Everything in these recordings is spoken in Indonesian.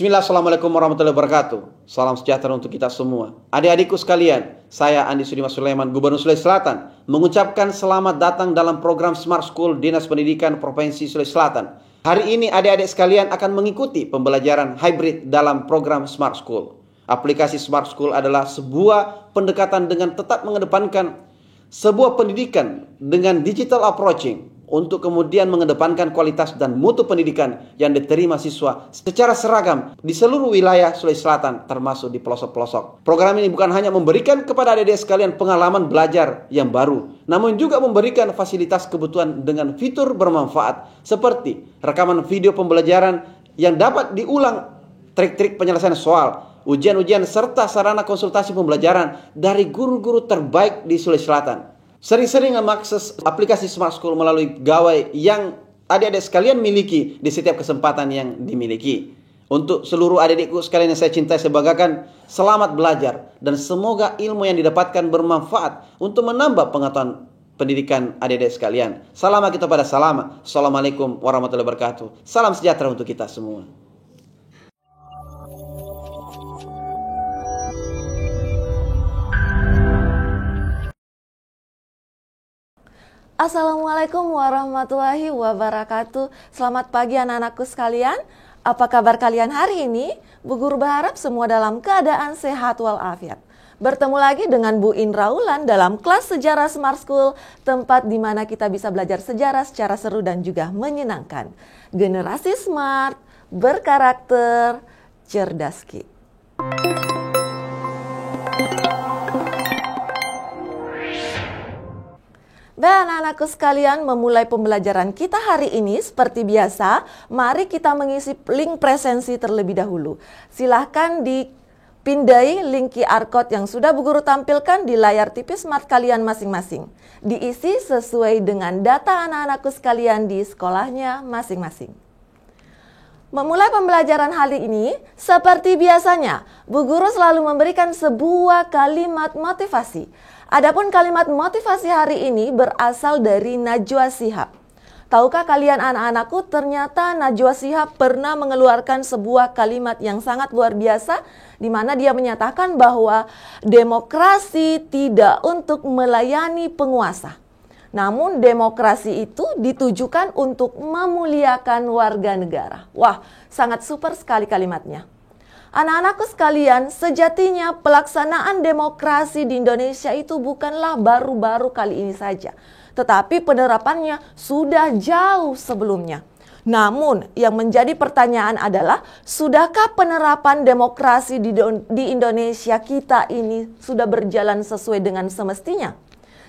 Bismillah, Assalamualaikum warahmatullahi wabarakatuh. Salam sejahtera untuk kita semua. Adik-adikku sekalian, saya Andi Sudimas Sulaiman, Gubernur Sulawesi Selatan, mengucapkan selamat datang dalam program Smart School Dinas Pendidikan Provinsi Sulawesi Selatan. Hari ini adik-adik sekalian akan mengikuti pembelajaran hybrid dalam program Smart School. Aplikasi Smart School adalah sebuah pendekatan dengan tetap mengedepankan sebuah pendidikan dengan digital approaching, untuk kemudian mengedepankan kualitas dan mutu pendidikan yang diterima siswa secara seragam di seluruh wilayah Sulawesi Selatan, termasuk di pelosok-pelosok. Program ini bukan hanya memberikan kepada adik-adik sekalian pengalaman belajar yang baru, namun juga memberikan fasilitas kebutuhan dengan fitur bermanfaat seperti rekaman video pembelajaran yang dapat diulang, trik-trik penyelesaian soal, ujian-ujian, serta sarana konsultasi pembelajaran dari guru-guru terbaik di Sulawesi Selatan. Sering-sering mengakses aplikasi Smart School melalui gawai yang adik-adik sekalian miliki di setiap kesempatan yang dimiliki. Untuk seluruh adik-adikku sekalian yang saya cintai, saya banggakan, selamat belajar dan semoga ilmu yang didapatkan bermanfaat untuk menambah pengetahuan pendidikan adik-adik sekalian. Salam kita pada salam. Assalamualaikum warahmatullahi wabarakatuh. Salam sejahtera untuk kita semua. Assalamualaikum warahmatullahi wabarakatuh. Selamat pagi anak-anakku sekalian. Apa kabar kalian hari ini? Bu Guru berharap semua dalam keadaan sehat walafiat. Bertemu lagi dengan Bu Indra Ulan dalam kelas Sejarah Smart School, tempat di mana kita bisa belajar sejarah secara seru dan juga menyenangkan. Generasi smart, berkarakter, cerdas Ki. Baik anak-anakku sekalian, memulai pembelajaran kita hari ini seperti biasa, mari kita mengisi link presensi terlebih dahulu. Silahkan dipindai link QR Code yang sudah Bu Guru tampilkan di layar TV smart kalian masing-masing. Diisi sesuai dengan data anak-anakku sekalian di sekolahnya masing-masing. Memulai pembelajaran hari ini, seperti biasanya, Bu Guru selalu memberikan sebuah kalimat motivasi. Adapun kalimat motivasi hari ini berasal dari Najwa Shihab. Tahukah kalian anak-anakku, ternyata Najwa Shihab pernah mengeluarkan sebuah kalimat yang sangat luar biasa, di mana dia menyatakan bahwa demokrasi tidak untuk melayani penguasa. Namun demokrasi itu ditujukan untuk memuliakan warga negara. Wah, sangat super sekali kalimatnya. Anak-anakku sekalian, sejatinya pelaksanaan demokrasi di Indonesia itu bukanlah baru-baru kali ini saja, tetapi penerapannya sudah jauh sebelumnya. Namun, yang menjadi pertanyaan adalah, sudahkah penerapan demokrasi di Indonesia kita ini sudah berjalan sesuai dengan semestinya?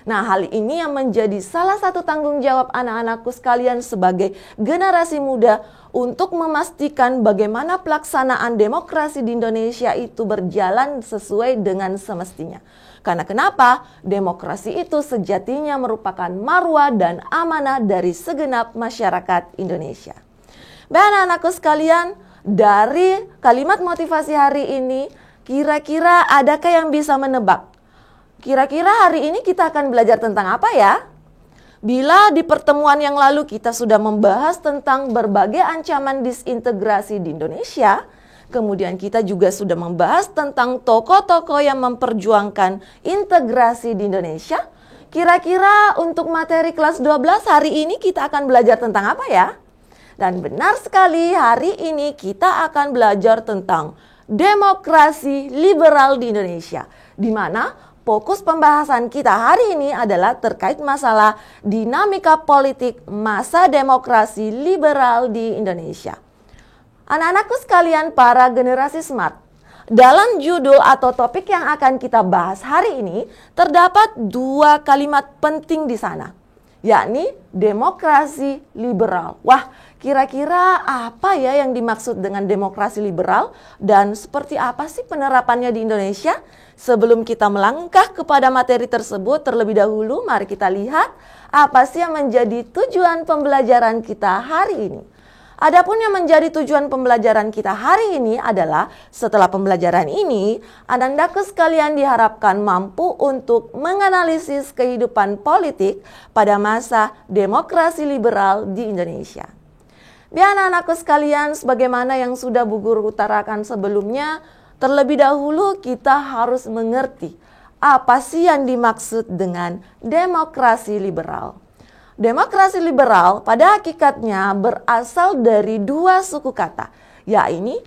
Nah, hal ini yang menjadi salah satu tanggung jawab anak-anakku sekalian sebagai generasi muda untuk memastikan bagaimana pelaksanaan demokrasi di Indonesia itu berjalan sesuai dengan semestinya. Karena kenapa? Demokrasi itu sejatinya merupakan marwah dan amanah dari segenap masyarakat Indonesia. Baik anak-anakku sekalian, dari kalimat motivasi hari ini, kira-kira adakah yang bisa menebak? Kira-kira hari ini kita akan belajar tentang apa ya? Bila di pertemuan yang lalu kita sudah membahas tentang berbagai ancaman disintegrasi di Indonesia, kemudian kita juga sudah membahas tentang tokoh-tokoh yang memperjuangkan integrasi di Indonesia. Kira-kira untuk materi kelas 12 hari ini kita akan belajar tentang apa ya? Dan benar sekali, hari ini kita akan belajar tentang demokrasi liberal di Indonesia, di mana fokus pembahasan kita hari ini adalah terkait masalah dinamika politik masa demokrasi liberal di Indonesia. Anak-anakku sekalian, para generasi smart, dalam judul atau topik yang akan kita bahas hari ini terdapat dua kalimat penting di sana, yakni demokrasi liberal. Wah, kira-kira apa ya yang dimaksud dengan demokrasi liberal dan seperti apa sih penerapannya di Indonesia? Sebelum kita melangkah kepada materi tersebut, terlebih dahulu mari kita lihat apa sih yang menjadi tujuan pembelajaran kita hari ini. Adapun yang menjadi tujuan pembelajaran kita hari ini adalah setelah pembelajaran ini, anak-anakku sekalian diharapkan mampu untuk menganalisis kehidupan politik pada masa demokrasi liberal di Indonesia. Biar anak-anakku sekalian, sebagaimana yang sudah Bu Guru utarakan sebelumnya, terlebih dahulu kita harus mengerti apa sih yang dimaksud dengan demokrasi liberal. Demokrasi liberal pada hakikatnya berasal dari dua suku kata, yakni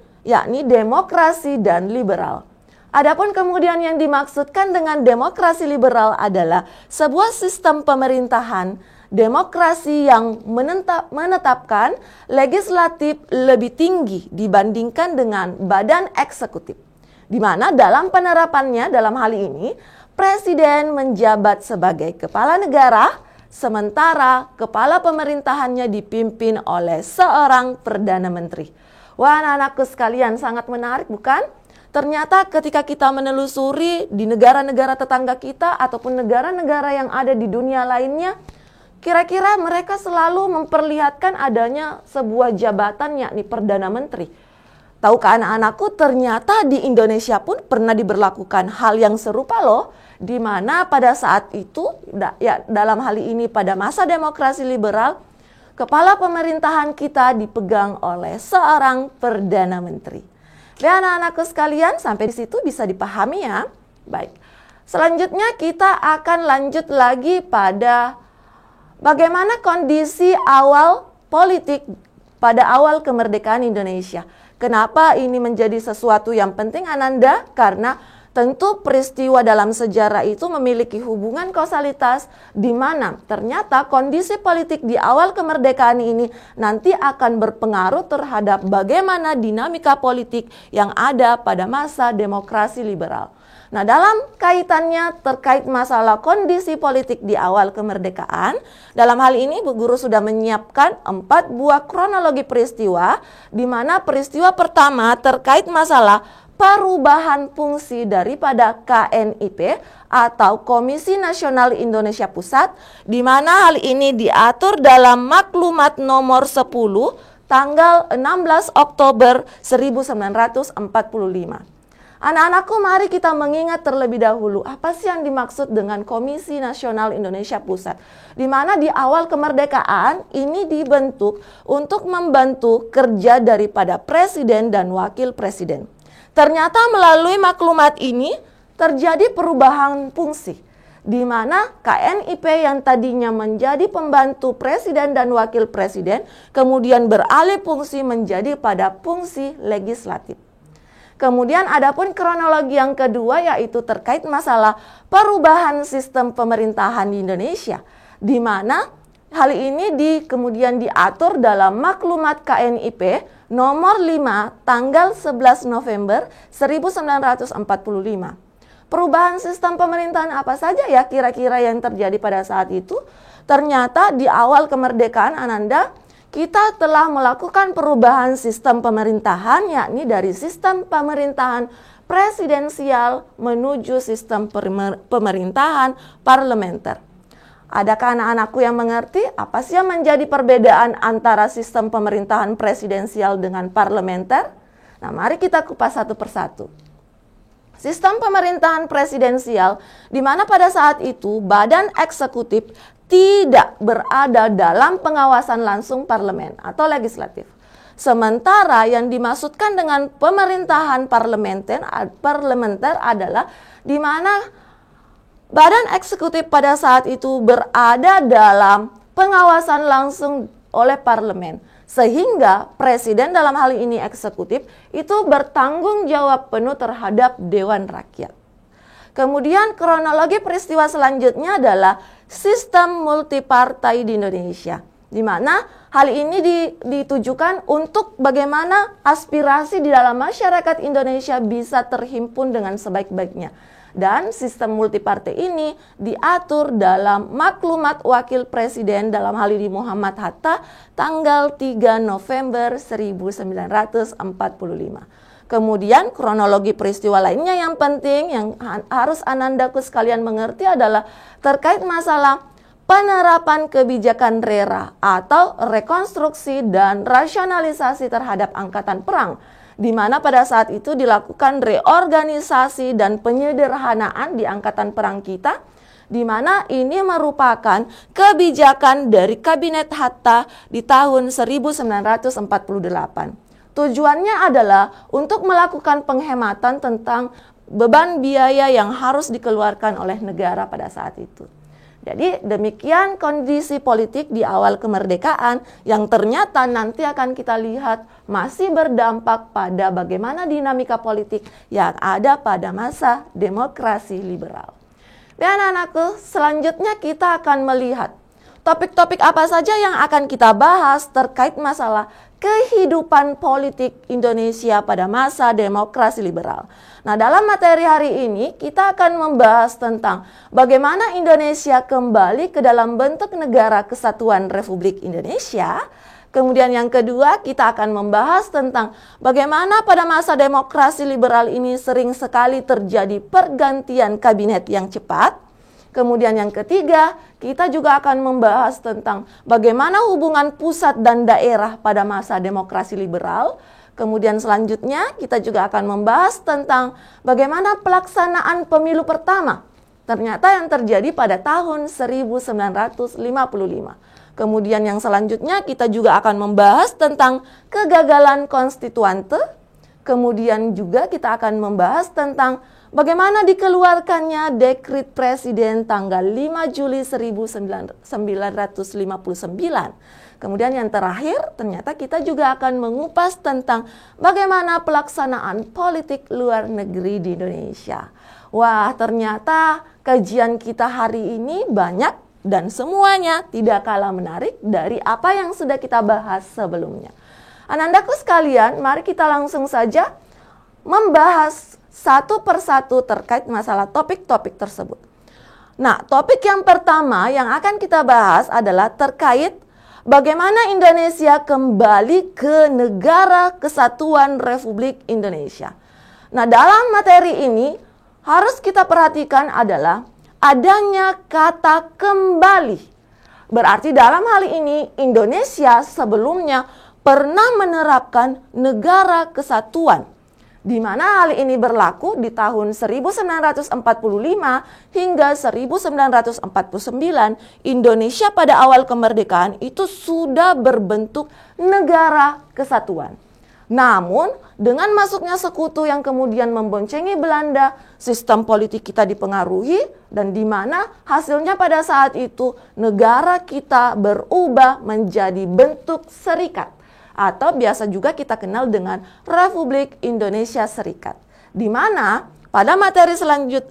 demokrasi dan liberal. Adapun kemudian yang dimaksudkan dengan demokrasi liberal adalah sebuah sistem pemerintahan demokrasi yang menetapkan legislatif lebih tinggi dibandingkan dengan badan eksekutif. Di mana dalam penerapannya dalam hal ini, presiden menjabat sebagai kepala negara, sementara kepala pemerintahannya dipimpin oleh seorang perdana menteri. Wah, anak-anakku sekalian, sangat menarik bukan? Ternyata ketika kita menelusuri di negara-negara tetangga kita ataupun negara-negara yang ada di dunia lainnya, kira-kira mereka selalu memperlihatkan adanya sebuah jabatan yakni Perdana Menteri. Tahukah anak-anakku, ternyata di Indonesia pun pernah diberlakukan hal yang serupa loh, di mana pada saat itu, dalam hal ini pada masa demokrasi liberal, kepala pemerintahan kita dipegang oleh seorang Perdana Menteri. Dan anak-anakku sekalian, sampai di situ bisa dipahami ya. Baik, selanjutnya kita akan lanjut lagi pada bagaimana kondisi awal politik pada awal kemerdekaan Indonesia. Kenapa ini menjadi sesuatu yang penting Ananda? Karena tentu peristiwa dalam sejarah itu memiliki hubungan kausalitas di mana ternyata kondisi politik di awal kemerdekaan ini nanti akan berpengaruh terhadap bagaimana dinamika politik yang ada pada masa demokrasi liberal. Nah, dalam kaitannya terkait masalah kondisi politik di awal kemerdekaan, dalam hal ini Bu Guru sudah menyiapkan 4 buah kronologi peristiwa, di mana peristiwa pertama terkait masalah perubahan fungsi daripada KNIP atau Komisi Nasional Indonesia Pusat, di mana hal ini diatur dalam maklumat nomor 10 tanggal 16 Oktober 1945. Anak-anakku, mari kita mengingat terlebih dahulu apa sih yang dimaksud dengan Komisi Nasional Indonesia Pusat. Di mana di awal kemerdekaan ini dibentuk untuk membantu kerja daripada presiden dan wakil presiden. Ternyata melalui maklumat ini terjadi perubahan fungsi. Di mana KNIP yang tadinya menjadi pembantu presiden dan wakil presiden kemudian beralih fungsi menjadi pada fungsi legislatif. Kemudian adapun kronologi yang kedua yaitu terkait masalah perubahan sistem pemerintahan di Indonesia, di mana hal ini kemudian diatur dalam maklumat KNIP nomor 5 tanggal 11 November 1945. Perubahan sistem pemerintahan apa saja ya kira-kira yang terjadi pada saat itu? Ternyata di awal kemerdekaan Ananda, kita telah melakukan perubahan sistem pemerintahan, yakni dari sistem pemerintahan presidensial menuju sistem pemerintahan parlementer. Adakah anak-anakku yang mengerti apa sih yang menjadi perbedaan antara sistem pemerintahan presidensial dengan parlementer? Nah, mari kita kupas satu persatu. Sistem pemerintahan presidensial, di mana pada saat itu badan eksekutif tidak berada dalam pengawasan langsung parlemen atau legislatif. Sementara yang dimaksudkan dengan pemerintahan parlementer adalah di mana badan eksekutif pada saat itu berada dalam pengawasan langsung oleh parlemen. Sehingga presiden dalam hal ini eksekutif itu bertanggung jawab penuh terhadap Dewan Rakyat. Kemudian kronologi peristiwa selanjutnya adalah sistem multipartai di Indonesia, di mana hal ini ditujukan untuk bagaimana aspirasi di dalam masyarakat Indonesia bisa terhimpun dengan sebaik-baiknya. Dan sistem multipartai ini diatur dalam maklumat wakil presiden dalam hal ini Muhammad Hatta tanggal 3 November 1945. Kemudian kronologi peristiwa lainnya yang penting yang harus anandaku sekalian mengerti adalah terkait masalah penerapan kebijakan RERA atau rekonstruksi dan rasionalisasi terhadap angkatan perang, di mana pada saat itu dilakukan reorganisasi dan penyederhanaan di angkatan perang kita, di mana ini merupakan kebijakan dari Kabinet Hatta di tahun 1948. Tujuannya adalah untuk melakukan penghematan tentang beban biaya yang harus dikeluarkan oleh negara pada saat itu. Jadi demikian kondisi politik di awal kemerdekaan yang ternyata nanti akan kita lihat masih berdampak pada bagaimana dinamika politik yang ada pada masa demokrasi liberal. Dan anak-anakku, selanjutnya kita akan melihat topik-topik apa saja yang akan kita bahas terkait masalah kehidupan politik Indonesia pada masa demokrasi liberal. Nah, dalam materi hari ini kita akan membahas tentang bagaimana Indonesia kembali ke dalam bentuk negara kesatuan Republik Indonesia. Kemudian yang kedua, kita akan membahas tentang bagaimana pada masa demokrasi liberal ini sering sekali terjadi pergantian kabinet yang cepat. Kemudian yang ketiga, kita juga akan membahas tentang bagaimana hubungan pusat dan daerah pada masa demokrasi liberal. Kemudian selanjutnya kita juga akan membahas tentang bagaimana pelaksanaan pemilu pertama ternyata yang terjadi pada tahun 1955. Kemudian yang selanjutnya kita juga akan membahas tentang kegagalan konstituante. Kemudian juga kita akan membahas tentang bagaimana dikeluarkannya dekret presiden tanggal 5 Juli 1959. Kemudian yang terakhir, ternyata kita juga akan mengupas tentang bagaimana pelaksanaan politik luar negeri di Indonesia. Wah, ternyata kajian kita hari ini banyak dan semuanya tidak kalah menarik dari apa yang sudah kita bahas sebelumnya. Anandaku sekalian, mari kita langsung saja membahas satu persatu terkait masalah topik-topik tersebut. Nah, topik yang pertama yang akan kita bahas adalah terkait bagaimana Indonesia kembali ke negara kesatuan Republik Indonesia. Nah, dalam materi ini harus kita perhatikan adalah adanya kata kembali. Berarti dalam hal ini Indonesia sebelumnya pernah menerapkan negara kesatuan, di mana hal ini berlaku di tahun 1945 hingga 1949. Indonesia pada awal kemerdekaan itu sudah berbentuk negara kesatuan. Namun, dengan masuknya sekutu yang kemudian memboncengi Belanda, sistem politik kita dipengaruhi dan di mana hasilnya pada saat itu negara kita berubah menjadi bentuk serikat. Atau biasa juga kita kenal dengan Republik Indonesia Serikat. Di mana pada materi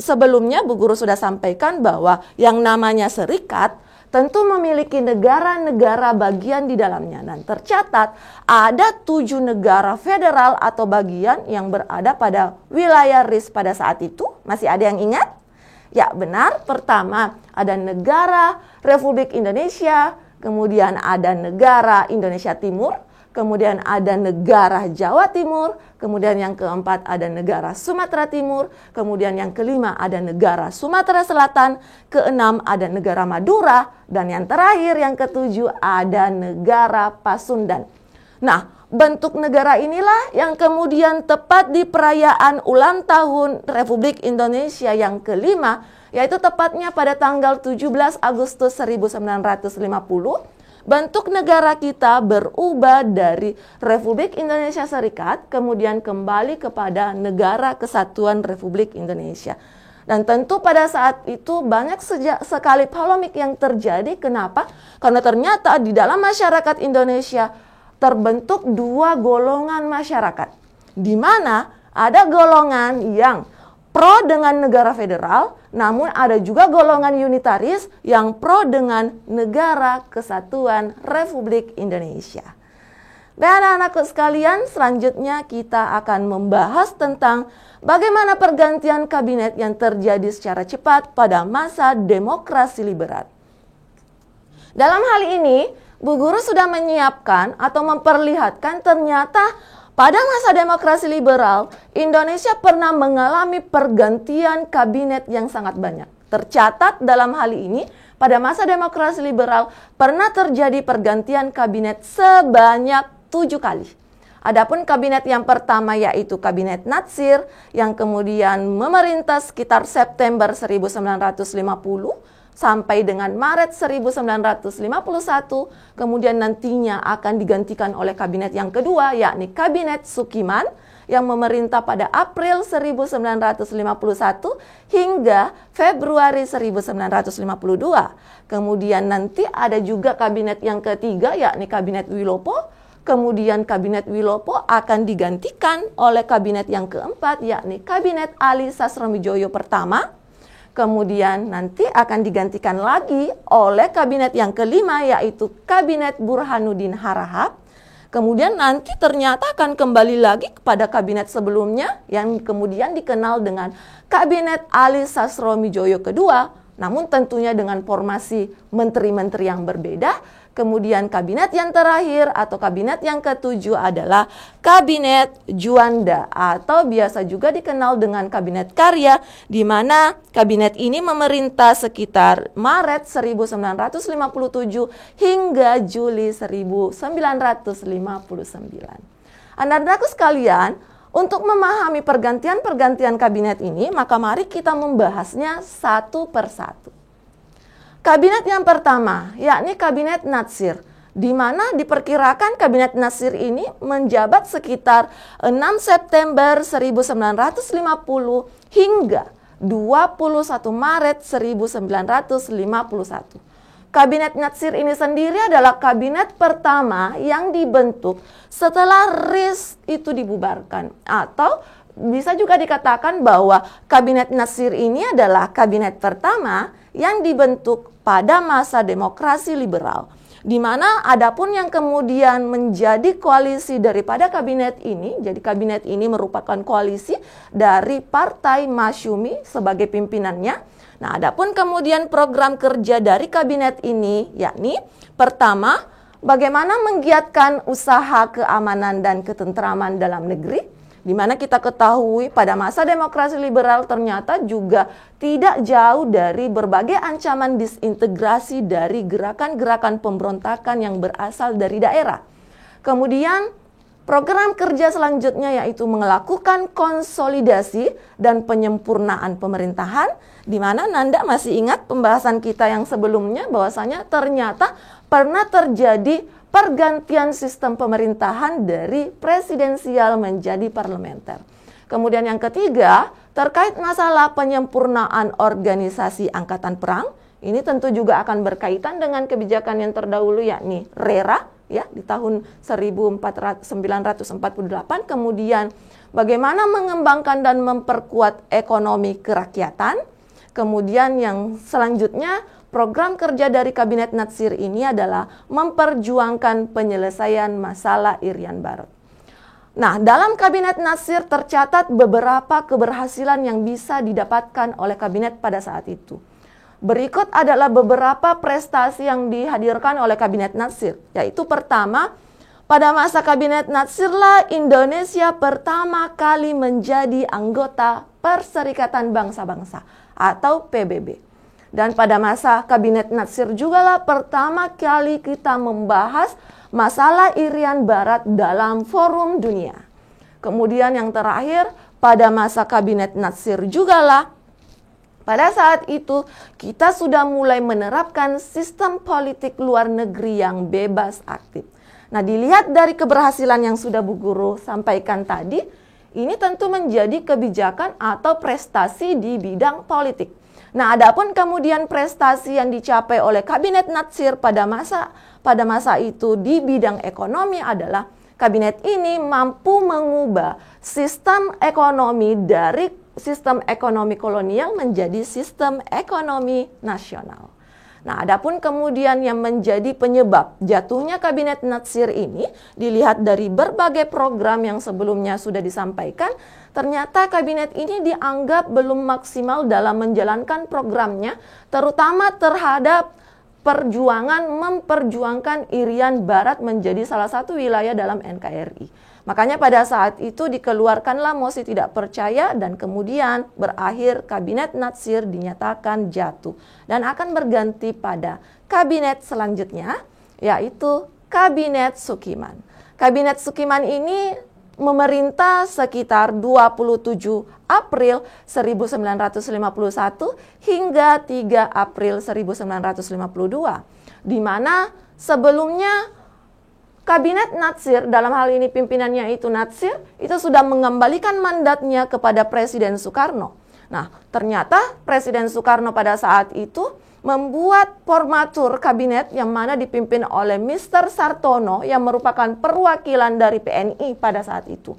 sebelumnya Bu Guru sudah sampaikan bahwa yang namanya serikat tentu memiliki negara-negara bagian di dalamnya. Dan tercatat ada 7 negara federal atau bagian yang berada pada wilayah RIS pada saat itu. Masih ada yang ingat? Ya benar, pertama ada negara Republik Indonesia, kemudian ada negara Indonesia Timur, kemudian ada negara Jawa Timur, kemudian yang keempat ada negara Sumatera Timur, kemudian yang kelima ada negara Sumatera Selatan, keenam ada negara Madura, dan yang terakhir yang ketujuh ada negara Pasundan. Nah, bentuk negara inilah yang kemudian tepat di perayaan ulang tahun Republik Indonesia yang kelima, yaitu tepatnya pada tanggal 17 Agustus 1950, bentuk negara kita berubah dari Republik Indonesia Serikat, kemudian kembali kepada Negara Kesatuan Republik Indonesia. Dan tentu pada saat itu banyak sekali polemik yang terjadi. Kenapa? Karena ternyata di dalam masyarakat Indonesia terbentuk 2 golongan masyarakat. Di mana ada golongan yang pro dengan negara federal, namun ada juga golongan unitaris yang pro dengan negara kesatuan Republik Indonesia. Dan anak-anakku sekalian, selanjutnya kita akan membahas tentang bagaimana pergantian kabinet yang terjadi secara cepat pada masa demokrasi liberal. Dalam hal ini, Bu Guru sudah menyiapkan atau memperlihatkan ternyata pada masa demokrasi liberal, Indonesia pernah mengalami pergantian kabinet yang sangat banyak. Tercatat dalam hal ini, pada masa demokrasi liberal pernah terjadi pergantian kabinet sebanyak 7 kali. Adapun kabinet yang pertama yaitu Kabinet Natsir yang kemudian memerintah sekitar September 1950 sampai dengan Maret 1951, kemudian nantinya akan digantikan oleh kabinet yang kedua yakni Kabinet Sukiman yang memerintah pada April 1951 hingga Februari 1952. Kemudian nanti ada juga kabinet yang ketiga yakni Kabinet Wilopo. Kemudian Kabinet Wilopo akan digantikan oleh kabinet yang keempat yakni Kabinet Ali Sastroamidjojo pertama. Kemudian nanti akan digantikan lagi oleh kabinet yang kelima yaitu Kabinet Burhanuddin Harahap. Kemudian nanti ternyata akan kembali lagi kepada kabinet sebelumnya yang kemudian dikenal dengan Kabinet Ali Sastroamidjojo kedua. Namun tentunya dengan formasi menteri-menteri yang berbeda. Kemudian kabinet yang terakhir atau kabinet yang ketujuh adalah Kabinet Juanda atau biasa juga dikenal dengan Kabinet Karya, di mana kabinet ini memerintah sekitar Maret 1957 hingga Juli 1959. Anak-anakku sekalian, untuk memahami pergantian-pergantian kabinet ini, maka mari kita membahasnya satu persatu. Kabinet yang pertama, yakni Kabinet Natsir, di mana diperkirakan Kabinet Natsir ini menjabat sekitar 6 September 1950 hingga 21 Maret 1951. Kabinet Natsir ini sendiri adalah kabinet pertama yang dibentuk setelah RIS itu dibubarkan, atau bisa juga dikatakan bahwa Kabinet Natsir ini adalah kabinet pertama yang dibentuk pada masa demokrasi liberal, di mana adapun yang kemudian menjadi koalisi daripada kabinet ini, jadi kabinet ini merupakan koalisi dari Partai Masyumi sebagai pimpinannya. Nah, adapun kemudian program kerja dari kabinet ini yakni pertama, bagaimana menggiatkan usaha keamanan dan ketentraman dalam negeri, di mana kita ketahui pada masa demokrasi liberal ternyata juga tidak jauh dari berbagai ancaman disintegrasi dari gerakan-gerakan pemberontakan yang berasal dari daerah. Kemudian program kerja selanjutnya yaitu melakukan konsolidasi dan penyempurnaan pemerintahan, di mana Nanda masih ingat pembahasan kita yang sebelumnya bahwasanya ternyata pernah terjadi pergantian sistem pemerintahan dari presidensial menjadi parlementer. Kemudian yang ketiga, terkait masalah penyempurnaan organisasi angkatan perang, ini tentu juga akan berkaitan dengan kebijakan yang terdahulu yakni RERA ya di tahun 1948. Kemudian bagaimana mengembangkan dan memperkuat ekonomi kerakyatan. Kemudian yang selanjutnya, program kerja dari Kabinet Natsir ini adalah memperjuangkan penyelesaian masalah Irian Barat. Nah, dalam Kabinet Natsir tercatat beberapa keberhasilan yang bisa didapatkan oleh kabinet pada saat itu. Berikut adalah beberapa prestasi yang dihadirkan oleh Kabinet Natsir, yaitu pertama, pada masa Kabinet Natsirlah Indonesia pertama kali menjadi anggota Perserikatan Bangsa-Bangsa atau PBB. Dan pada masa Kabinet Natsir jugalah pertama kali kita membahas masalah Irian Barat dalam forum dunia. Kemudian yang terakhir, pada masa Kabinet Natsir jugalah pada saat itu kita sudah mulai menerapkan sistem politik luar negeri yang bebas aktif. Nah, dilihat dari keberhasilan yang sudah Bu Guru sampaikan tadi, ini tentu menjadi kebijakan atau prestasi di bidang politik. Nah, adapun kemudian prestasi yang dicapai oleh Kabinet Natsir pada masa itu di bidang ekonomi adalah kabinet ini mampu mengubah sistem ekonomi dari sistem ekonomi kolonial menjadi sistem ekonomi nasional. Nah, adapun kemudian yang menjadi penyebab jatuhnya Kabinet Natsir ini dilihat dari berbagai program yang sebelumnya sudah disampaikan, ternyata kabinet ini dianggap belum maksimal dalam menjalankan programnya, terutama terhadap memperjuangkan Irian Barat menjadi salah satu wilayah dalam NKRI. Makanya pada saat itu dikeluarkanlah mosi tidak percaya dan kemudian berakhir Kabinet Natsir dinyatakan jatuh dan akan berganti pada kabinet selanjutnya yaitu Kabinet Sukiman. Kabinet Sukiman ini memerintah sekitar 27 April 1951 hingga 3 April 1952, di mana sebelumnya Kabinet Natsir, dalam hal ini pimpinannya itu Natsir, itu sudah mengembalikan mandatnya kepada Presiden Soekarno. Nah, ternyata Presiden Soekarno pada saat itu membuat formatur kabinet yang mana dipimpin oleh Mr. Sartono yang merupakan perwakilan dari PNI pada saat itu.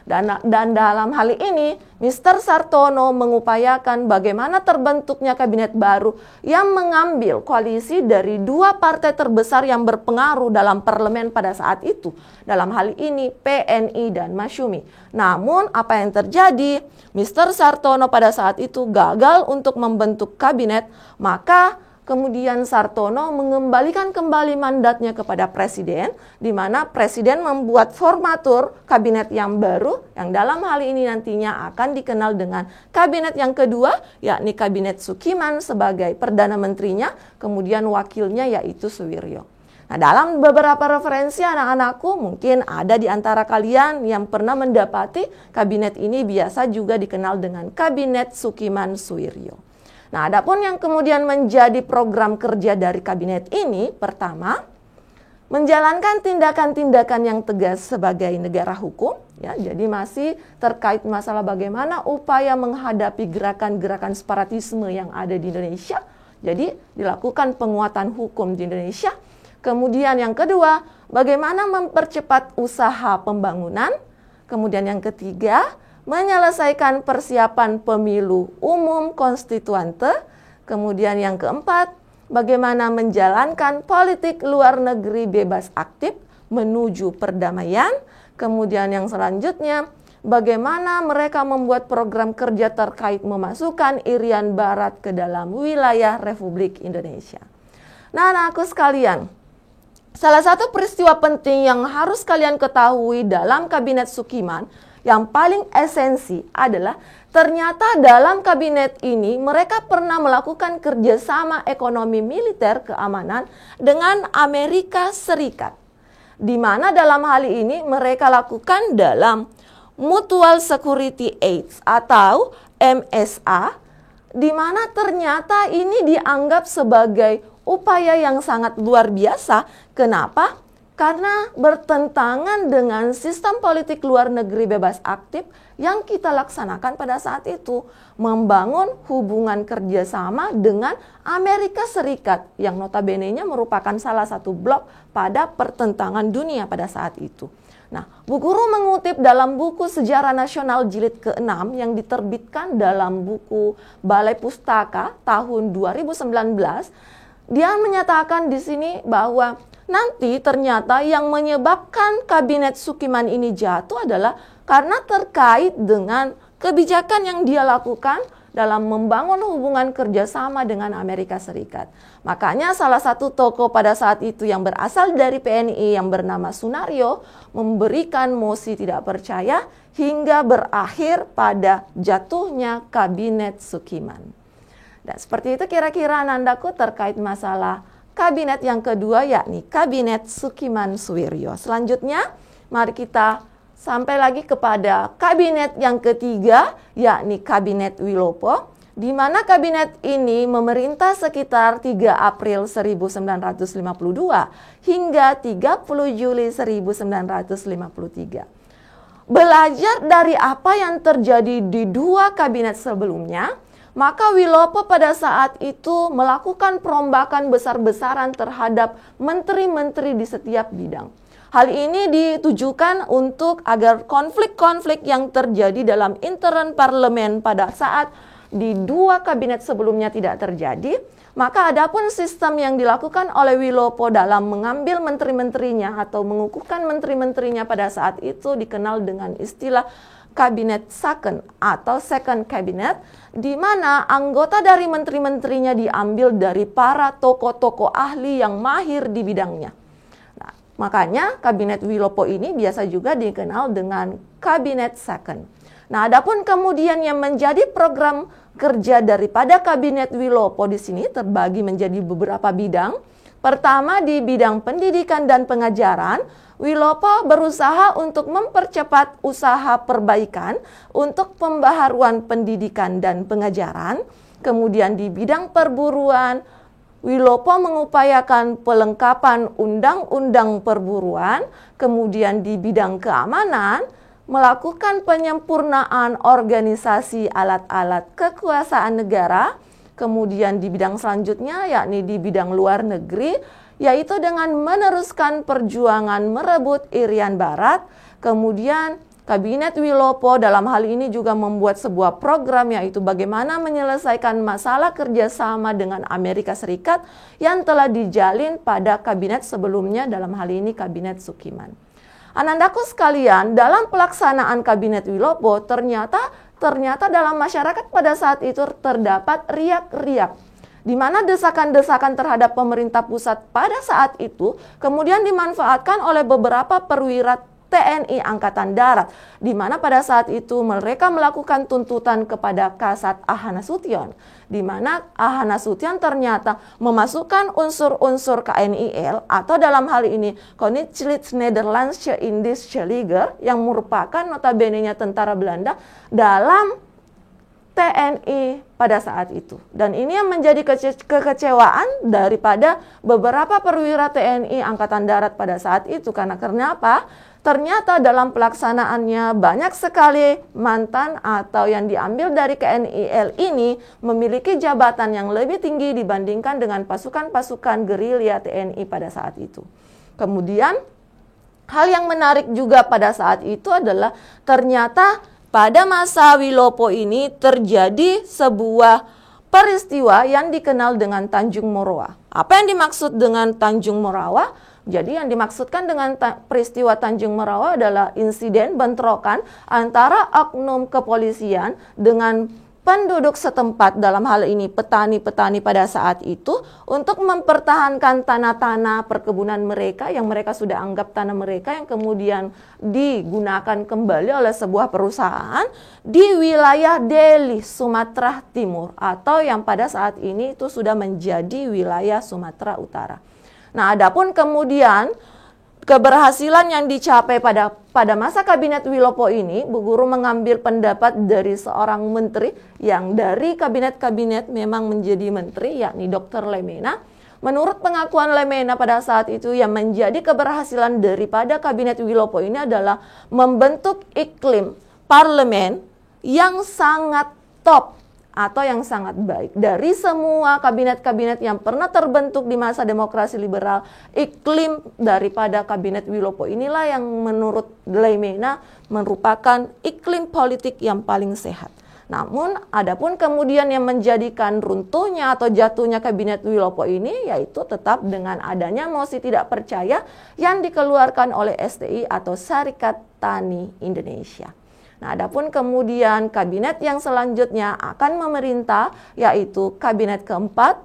Dan dalam hal ini, Mr. Sartono mengupayakan bagaimana terbentuknya kabinet baru yang mengambil koalisi dari dua partai terbesar yang berpengaruh dalam parlemen pada saat itu. Dalam hal ini, PNI dan Masyumi. Namun, apa yang terjadi? Mr. Sartono pada saat itu gagal untuk membentuk kabinet, maka kemudian Sartono mengembalikan kembali mandatnya kepada Presiden, di mana Presiden membuat formatur kabinet yang baru, yang dalam hal ini nantinya akan dikenal dengan kabinet yang kedua, yakni Kabinet Sukiman sebagai Perdana Menterinya, kemudian wakilnya yaitu Suwiryo. Nah, dalam beberapa referensi anak-anakku, mungkin ada di antara kalian yang pernah mendapati kabinet ini biasa juga dikenal dengan Kabinet Sukiman Suwiryo. Nah, adapun yang kemudian menjadi program kerja dari kabinet ini, pertama, menjalankan tindakan-tindakan yang tegas sebagai negara hukum, ya, jadi masih terkait masalah bagaimana upaya menghadapi gerakan-gerakan separatisme yang ada di Indonesia. Jadi, dilakukan penguatan hukum di Indonesia. Kemudian yang kedua, bagaimana mempercepat usaha pembangunan. Kemudian yang ketiga, menyelesaikan persiapan pemilu umum konstituante. Kemudian yang keempat, bagaimana menjalankan politik luar negeri bebas aktif menuju perdamaian. Kemudian yang selanjutnya, bagaimana mereka membuat program kerja terkait memasukkan Irian Barat ke dalam wilayah Republik Indonesia. Nah, anakku sekalian, salah satu peristiwa penting yang harus kalian ketahui dalam Kabinet Sukiman yang paling esensi adalah ternyata dalam kabinet ini mereka pernah melakukan kerjasama ekonomi militer keamanan dengan Amerika Serikat. Di mana dalam hal ini mereka lakukan dalam Mutual Security Aids atau MSA, di mana ternyata ini dianggap sebagai upaya yang sangat luar biasa. Kenapa? Karena bertentangan dengan sistem politik luar negeri bebas aktif yang kita laksanakan pada saat itu. Membangun hubungan kerjasama dengan Amerika Serikat yang notabene-nya merupakan salah satu blok pada pertentangan dunia pada saat itu. Nah, Bu Guru mengutip dalam buku Sejarah Nasional Jilid ke-6 yang diterbitkan dalam buku Balai Pustaka tahun 2019. Dia menyatakan di sini bahwa nanti ternyata yang menyebabkan Kabinet Sukiman ini jatuh adalah karena terkait dengan kebijakan yang dia lakukan dalam membangun hubungan kerjasama dengan Amerika Serikat. Makanya salah satu tokoh pada saat itu yang berasal dari PNI yang bernama Sunario memberikan mosi tidak percaya hingga berakhir pada jatuhnya Kabinet Sukiman. Dan seperti itu kira-kira anandaku terkait masalah kabinet yang kedua, yakni Kabinet Sukiman Suwiryo. Selanjutnya, mari kita sampai lagi kepada kabinet yang ketiga, yakni Kabinet Wilopo, di mana kabinet ini memerintah sekitar 3 April 1952 hingga 30 Juli 1953. Belajar dari apa yang terjadi di dua kabinet sebelumnya, maka Wilopo pada saat itu melakukan perombakan besar-besaran terhadap menteri-menteri di setiap bidang. Hal ini ditujukan untuk agar konflik-konflik yang terjadi dalam intern parlemen pada saat di dua kabinet sebelumnya tidak terjadi. Maka adapun sistem yang dilakukan oleh Wilopo dalam mengambil menteri-menterinya atau mengukuhkan menteri-menterinya pada saat itu dikenal dengan istilah Kabinet Second atau Second Cabinet, di mana anggota dari menteri-menterinya diambil dari para tokoh-tokoh ahli yang mahir di bidangnya. Nah, makanya Kabinet Wilopo ini biasa juga dikenal dengan Kabinet Second. Nah, adapun kemudian yang menjadi program kerja daripada Kabinet Wilopo di sini terbagi menjadi beberapa bidang. Pertama, di bidang pendidikan dan pengajaran, Wilopo berusaha untuk mempercepat usaha perbaikan untuk pembaharuan pendidikan dan pengajaran. Kemudian di bidang perburuan, Wilopo mengupayakan pelengkapan undang-undang perburuan. Kemudian di bidang keamanan, melakukan penyempurnaan organisasi alat-alat kekuasaan negara. Kemudian di bidang selanjutnya, yakni di bidang luar negeri, yaitu dengan meneruskan perjuangan merebut Irian Barat. Kemudian Kabinet Wilopo dalam hal ini juga membuat sebuah program, yaitu bagaimana menyelesaikan masalah kerjasama dengan Amerika Serikat yang telah dijalin pada kabinet sebelumnya, dalam hal ini Kabinet Sukiman. Anandaku sekalian, dalam pelaksanaan Kabinet Wilopo ternyata dalam masyarakat pada saat itu terdapat riak-riak, di mana desakan-desakan terhadap pemerintah pusat pada saat itu kemudian dimanfaatkan oleh beberapa perwira TNI Angkatan Darat, di mana pada saat itu mereka melakukan tuntutan kepada Kasat Ahana Nasution, di mana Ahana Nasution ternyata memasukkan unsur-unsur KNIL atau dalam hal ini Koninklijke Nederlandse Indische Leger yang merupakan notabene-nya tentara Belanda dalam TNI pada saat itu. Dan ini yang menjadi kekecewaan daripada beberapa perwira TNI Angkatan Darat pada saat itu. Karena apa? Ternyata dalam pelaksanaannya banyak sekali mantan atau yang diambil dari KNIL ini memiliki jabatan yang lebih tinggi dibandingkan dengan pasukan-pasukan gerilya TNI pada saat itu. Kemudian hal yang menarik juga pada saat itu adalah ternyata pada masa Wilopo ini terjadi sebuah peristiwa yang dikenal dengan Tanjung Moroa. Apa yang dimaksud dengan Tanjung Moroa? Jadi yang dimaksudkan dengan peristiwa Tanjung Moroa adalah insiden bentrokan antara oknum kepolisian dengan penduduk setempat, dalam hal ini petani-petani pada saat itu, untuk mempertahankan tanah-tanah perkebunan mereka yang mereka sudah anggap tanah mereka, yang kemudian digunakan kembali oleh sebuah perusahaan di wilayah Deli, Sumatera Timur, atau yang pada saat ini itu sudah menjadi wilayah Sumatera Utara. Nah, adapun kemudian keberhasilan yang dicapai pada masa Kabinet Wilopo ini, Bu Guru mengambil pendapat dari seorang menteri yang dari kabinet-kabinet memang menjadi menteri, yakni Dr. Lemena. Menurut pengakuan Lemena pada saat itu, yang menjadi keberhasilan daripada Kabinet Wilopo ini adalah membentuk iklim parlemen yang sangat top atau yang sangat baik. Dari semua kabinet-kabinet yang pernah terbentuk di masa demokrasi liberal, iklim daripada Kabinet Wilopo inilah yang menurut Lemena merupakan iklim politik yang paling sehat. Namun, adapun kemudian yang menjadikan runtuhnya atau jatuhnya Kabinet Wilopo ini, yaitu tetap dengan adanya mosi tidak percaya yang dikeluarkan oleh STI atau Serikat Tani Indonesia. Nah, adapun kemudian kabinet yang selanjutnya akan memerintah, yaitu kabinet keempat,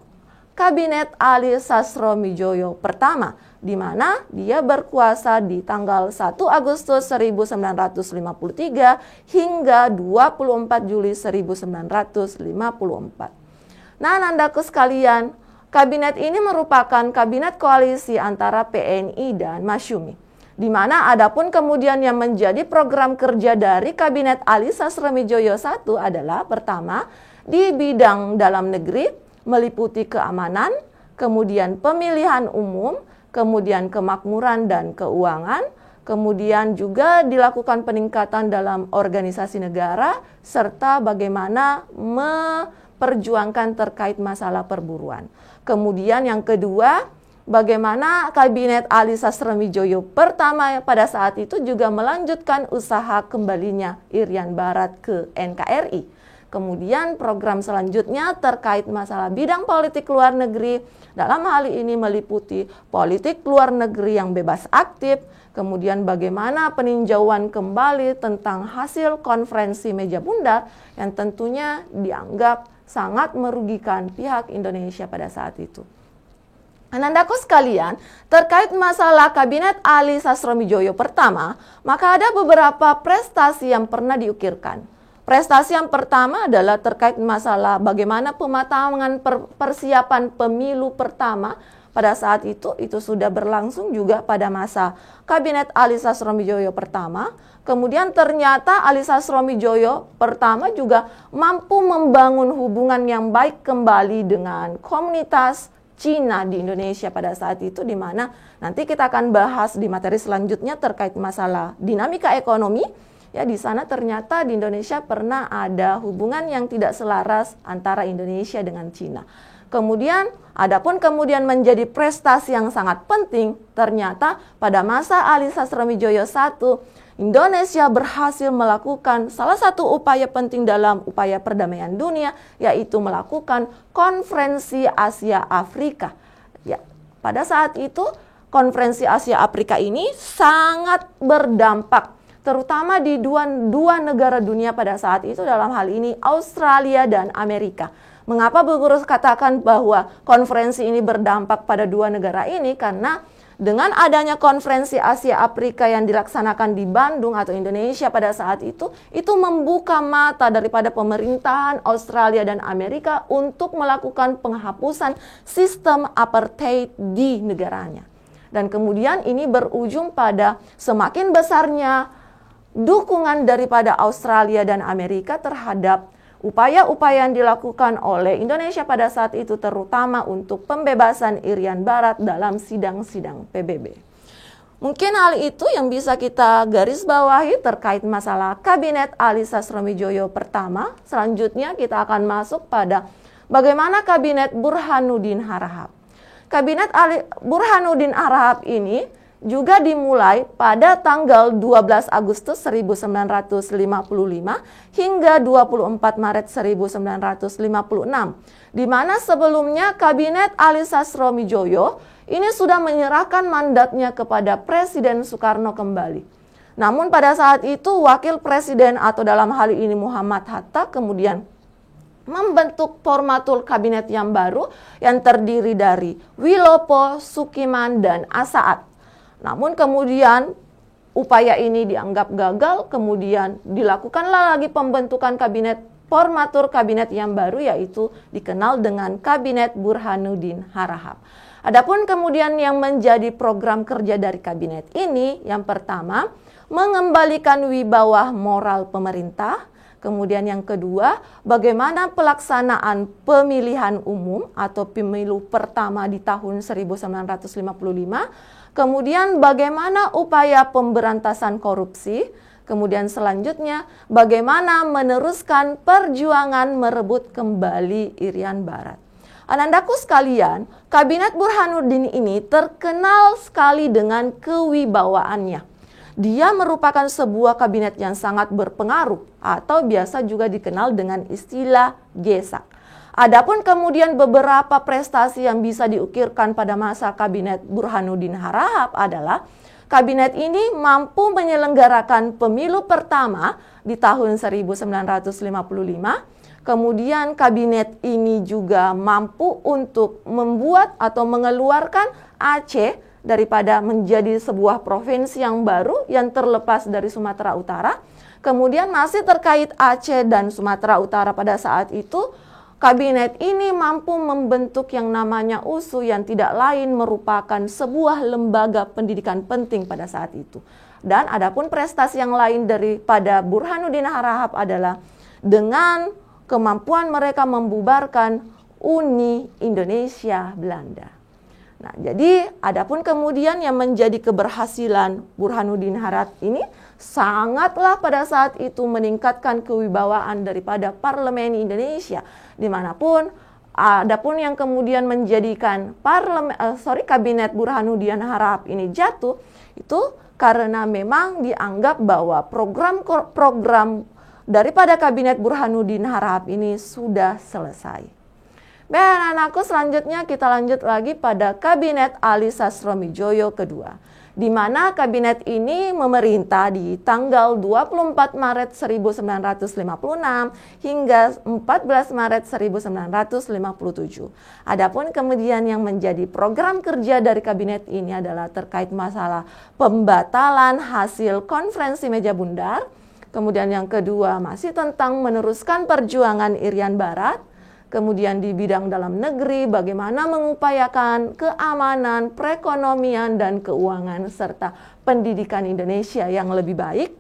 Kabinet Ali Sastroamidjojo pertama, di mana dia berkuasa di tanggal 1 Agustus 1953 hingga 24 Juli 1954. Nah, anandaku sekalian, kabinet ini merupakan kabinet koalisi antara PNI dan Masyumi, di mana adapun kemudian yang menjadi program kerja dari Kabinet Ali Sastroamidjojo I adalah pertama di bidang dalam negeri meliputi keamanan, kemudian pemilihan umum, kemudian kemakmuran dan keuangan, kemudian juga dilakukan peningkatan dalam organisasi negara serta bagaimana memperjuangkan terkait masalah perburuan. Kemudian yang kedua, bagaimana Kabinet Ali Sastroamidjojo pertama pada saat itu juga melanjutkan usaha kembalinya Irian Barat ke NKRI. Kemudian program selanjutnya terkait masalah bidang politik luar negeri, dalam hal ini meliputi politik luar negeri yang bebas aktif, kemudian bagaimana peninjauan kembali tentang hasil konferensi meja bundar yang tentunya dianggap sangat merugikan pihak Indonesia pada saat itu. Anandaku sekalian, terkait masalah Kabinet Ali Sastroamidjojo pertama, maka ada beberapa prestasi yang pernah diukirkan. Prestasi yang pertama adalah terkait masalah bagaimana pematangan persiapan pemilu pertama pada saat itu sudah berlangsung juga pada masa Kabinet Ali Sastroamidjojo pertama. Kemudian ternyata Ali Sastroamidjojo pertama juga mampu membangun hubungan yang baik kembali dengan komunitas Cina di Indonesia pada saat itu, di mana nanti kita akan bahas di materi selanjutnya terkait masalah dinamika ekonomi. Ya, di sana ternyata di Indonesia pernah ada hubungan yang tidak selaras antara Indonesia dengan Cina. Kemudian, adapun kemudian menjadi prestasi yang sangat penting, ternyata pada masa Ali Sastroamidjojo I, Indonesia berhasil melakukan salah satu upaya penting dalam upaya perdamaian dunia, yaitu melakukan Konferensi Asia Afrika. Ya, pada saat itu, Konferensi Asia Afrika ini sangat berdampak, terutama di dua negara dunia pada saat itu, dalam hal ini Australia dan Amerika. Mengapa Bu Guru katakan bahwa konferensi ini berdampak pada dua negara ini? Karena dengan adanya konferensi Asia Afrika yang dilaksanakan di Bandung atau Indonesia pada saat itu membuka mata daripada pemerintahan Australia dan Amerika untuk melakukan penghapusan sistem apartheid di negaranya. Dan kemudian ini berujung pada semakin besarnya dukungan daripada Australia dan Amerika terhadap upaya-upaya yang dilakukan oleh Indonesia pada saat itu, terutama untuk pembebasan Irian Barat dalam sidang-sidang PBB. Mungkin hal itu yang bisa kita garis bawahi terkait masalah Kabinet Ali Sastroamidjojo pertama. Selanjutnya kita akan masuk pada bagaimana Kabinet Burhanuddin Harahap. Kabinet Burhanuddin Harahap ini juga dimulai pada tanggal 12 Agustus 1955 hingga 24 Maret 1956, di mana sebelumnya Kabinet Ali Sastroamidjojo ini sudah menyerahkan mandatnya kepada Presiden Soekarno kembali. Namun pada saat itu Wakil Presiden atau dalam hal ini Muhammad Hatta kemudian membentuk formatur kabinet yang baru yang terdiri dari Wilopo, Sukiman, dan Asaat. Namun kemudian upaya ini dianggap gagal, kemudian dilakukanlah lagi pembentukan kabinet, formatur kabinet yang baru, yaitu dikenal dengan Kabinet Burhanuddin Harahap. Adapun kemudian yang menjadi program kerja dari kabinet ini, yang pertama, mengembalikan wibawa moral pemerintah. Kemudian yang kedua, bagaimana pelaksanaan pemilihan umum atau pemilu pertama di tahun 1955. Kemudian bagaimana upaya pemberantasan korupsi. Kemudian selanjutnya bagaimana meneruskan perjuangan merebut kembali Irian Barat. Anandaku sekalian, Kabinet Burhanuddin ini terkenal sekali dengan kewibawaannya. Dia merupakan sebuah kabinet yang sangat berpengaruh atau biasa juga dikenal dengan istilah gesak. Adapun kemudian beberapa prestasi yang bisa diukirkan pada masa Kabinet Burhanuddin Harahap adalah kabinet ini mampu menyelenggarakan pemilu pertama di tahun 1955. Kemudian kabinet ini juga mampu untuk membuat atau mengeluarkan Aceh daripada menjadi sebuah provinsi yang baru yang terlepas dari Sumatera Utara. Kemudian masih terkait Aceh dan Sumatera Utara pada saat itu, kabinet ini mampu membentuk yang namanya USU yang tidak lain merupakan sebuah lembaga pendidikan penting pada saat itu. Dan adapun prestasi yang lain daripada Burhanuddin Harahap adalah dengan kemampuan mereka membubarkan Uni Indonesia Belanda. Nah, jadi adapun kemudian yang menjadi keberhasilan Burhanuddin Harahap ini sangatlah pada saat itu meningkatkan kewibawaan daripada Parlemen Indonesia. Dimanapun, adapun yang kemudian menjadikan Kabinet Burhanuddin Harahap ini jatuh, itu karena memang dianggap bahwa program-program daripada Kabinet Burhanuddin Harahap ini sudah selesai. Baik anak-anakku, selanjutnya kita lanjut lagi pada Kabinet Ali Sastroamidjojo kedua, di mana kabinet ini memerintah di tanggal 24 Maret 1956 hingga 14 Maret 1957. Adapun kemudian yang menjadi program kerja dari kabinet ini adalah terkait masalah pembatalan hasil konferensi meja bundar. Kemudian yang kedua masih tentang meneruskan perjuangan Irian Barat. Kemudian di bidang dalam negeri, bagaimana mengupayakan keamanan, perekonomian, dan keuangan, serta pendidikan Indonesia yang lebih baik.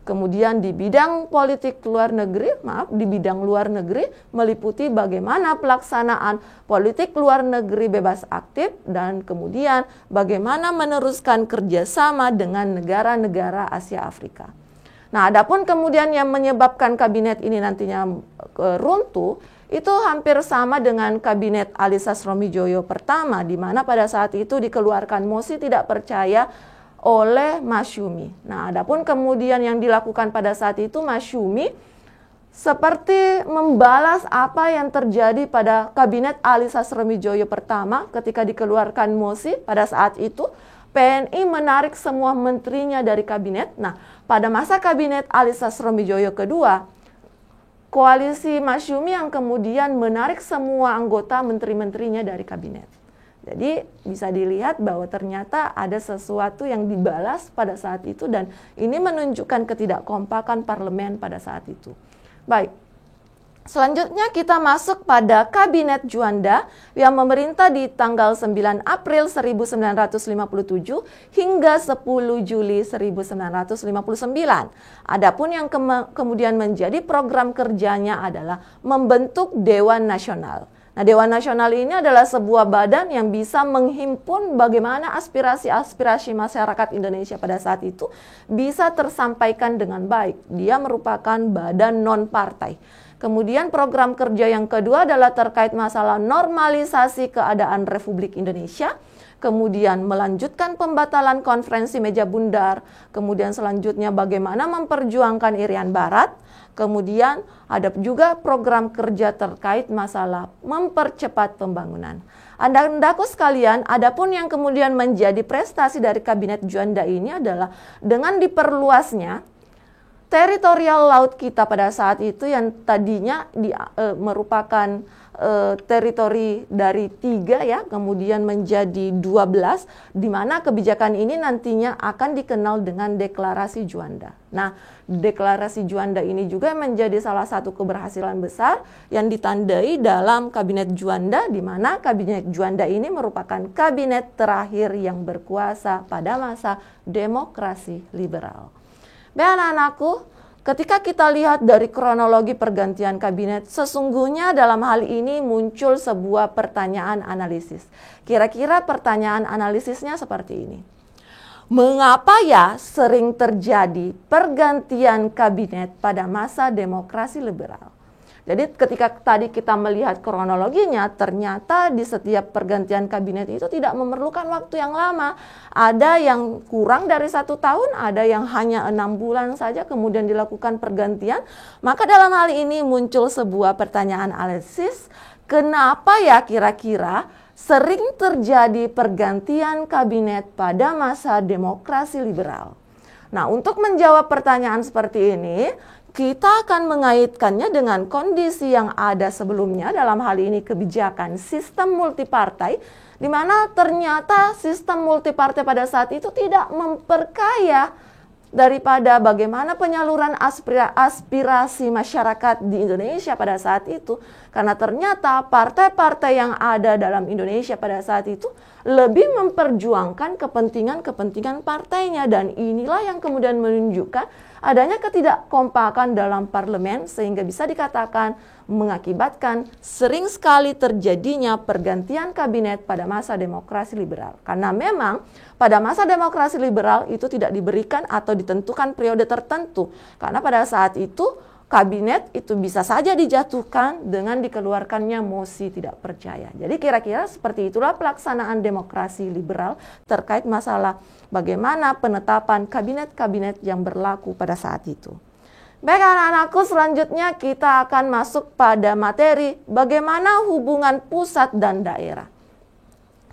Kemudian di bidang politik luar negeri, di bidang luar negeri, meliputi bagaimana pelaksanaan politik luar negeri bebas aktif, dan kemudian bagaimana meneruskan kerjasama dengan negara-negara Asia Afrika. Nah, adapun kemudian yang menyebabkan kabinet ini nantinya runtuh, itu hampir sama dengan kabinet Ali Sastroamidjojo pertama, di mana pada saat itu dikeluarkan mosi tidak percaya oleh Masyumi. Nah, adapun kemudian yang dilakukan pada saat itu, Masyumi seperti membalas apa yang terjadi pada kabinet Ali Sastroamidjojo pertama ketika dikeluarkan mosi. Pada saat itu PNI menarik semua menterinya dari kabinet. Nah, pada masa kabinet Ali Sastroamidjojo kedua, koalisi Masyumi yang kemudian menarik semua anggota menteri-menterinya dari kabinet. Jadi bisa dilihat bahwa ternyata ada sesuatu yang dibalas pada saat itu, dan ini menunjukkan ketidakkompakan parlemen pada saat itu. Baik, selanjutnya kita masuk pada Kabinet Juanda yang memerintah di tanggal 9 April 1957 hingga 10 Juli 1959. Adapun yang kemudian menjadi program kerjanya adalah membentuk Dewan Nasional. Nah, Dewan Nasional ini adalah sebuah badan yang bisa menghimpun bagaimana aspirasi-aspirasi masyarakat Indonesia pada saat itu bisa tersampaikan dengan baik. Dia merupakan badan non-partai. Kemudian program kerja yang kedua adalah terkait masalah normalisasi keadaan Republik Indonesia. Kemudian melanjutkan pembatalan konferensi meja bundar. Kemudian selanjutnya bagaimana memperjuangkan Irian Barat. Kemudian ada juga program kerja terkait masalah mempercepat pembangunan. Anda-andaku sekalian, adapun yang kemudian menjadi prestasi dari Kabinet Juanda ini adalah dengan diperluasnya teritorial laut kita pada saat itu yang tadinya merupakan teritori dari 3 ya, kemudian menjadi 12, di mana kebijakan ini nantinya akan dikenal dengan Deklarasi Juanda. Nah, Deklarasi Juanda ini juga menjadi salah satu keberhasilan besar yang ditandai dalam Kabinet Juanda, di mana Kabinet Juanda ini merupakan kabinet terakhir yang berkuasa pada masa demokrasi liberal. Baik anak-anakku, ketika kita lihat dari kronologi pergantian kabinet, sesungguhnya dalam hal ini muncul sebuah pertanyaan analisis. Kira-kira pertanyaan analisisnya seperti ini. Mengapa ya sering terjadi pergantian kabinet pada masa demokrasi liberal? Jadi ketika tadi kita melihat kronologinya, ternyata di setiap pergantian kabinet itu tidak memerlukan waktu yang lama. Ada yang kurang dari 1 tahun, ada yang hanya 6 bulan saja kemudian dilakukan pergantian. Maka dalam hal ini muncul sebuah pertanyaan analisis, kenapa ya kira-kira sering terjadi pergantian kabinet pada masa demokrasi liberal? Nah, untuk menjawab pertanyaan seperti ini, kita akan mengaitkannya dengan kondisi yang ada sebelumnya, dalam hal ini kebijakan sistem multipartai, di mana ternyata sistem multipartai pada saat itu tidak memperkaya daripada bagaimana penyaluran aspirasi masyarakat di Indonesia pada saat itu. Karena ternyata partai-partai yang ada dalam Indonesia pada saat itu lebih memperjuangkan kepentingan-kepentingan partainya, dan inilah yang kemudian menunjukkan adanya ketidakkompakan dalam parlemen, sehingga bisa dikatakan mengakibatkan sering sekali terjadinya pergantian kabinet pada masa demokrasi liberal. Karena memang pada masa demokrasi liberal itu tidak diberikan atau ditentukan periode tertentu, karena pada saat itu kabinet itu bisa saja dijatuhkan dengan dikeluarkannya mosi tidak percaya. Jadi kira-kira seperti itulah pelaksanaan demokrasi liberal terkait masalah bagaimana penetapan kabinet-kabinet yang berlaku pada saat itu. Baik anak-anakku, selanjutnya kita akan masuk pada materi bagaimana hubungan pusat dan daerah.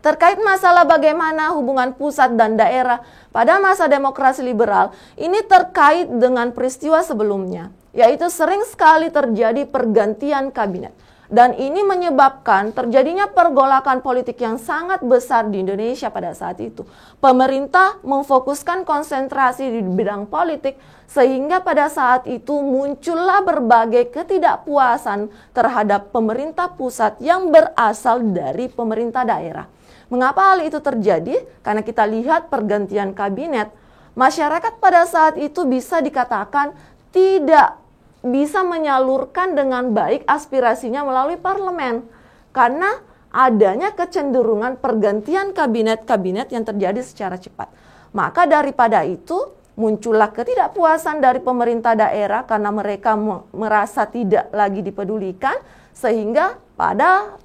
Terkait masalah bagaimana hubungan pusat dan daerah pada masa demokrasi liberal, ini terkait dengan peristiwa sebelumnya, yaitu sering sekali terjadi pergantian kabinet. Dan ini menyebabkan terjadinya pergolakan politik yang sangat besar di Indonesia pada saat itu. Pemerintah memfokuskan konsentrasi di bidang politik sehingga pada saat itu muncullah berbagai ketidakpuasan terhadap pemerintah pusat yang berasal dari pemerintah daerah. Mengapa hal itu terjadi? Karena kita lihat pergantian kabinet. Masyarakat pada saat itu bisa dikatakan tidak bisa menyalurkan dengan baik aspirasinya melalui parlemen karena adanya kecenderungan pergantian kabinet-kabinet yang terjadi secara cepat. Maka daripada itu muncullah ketidakpuasan dari pemerintah daerah karena mereka merasa tidak lagi dipedulikan, sehingga pada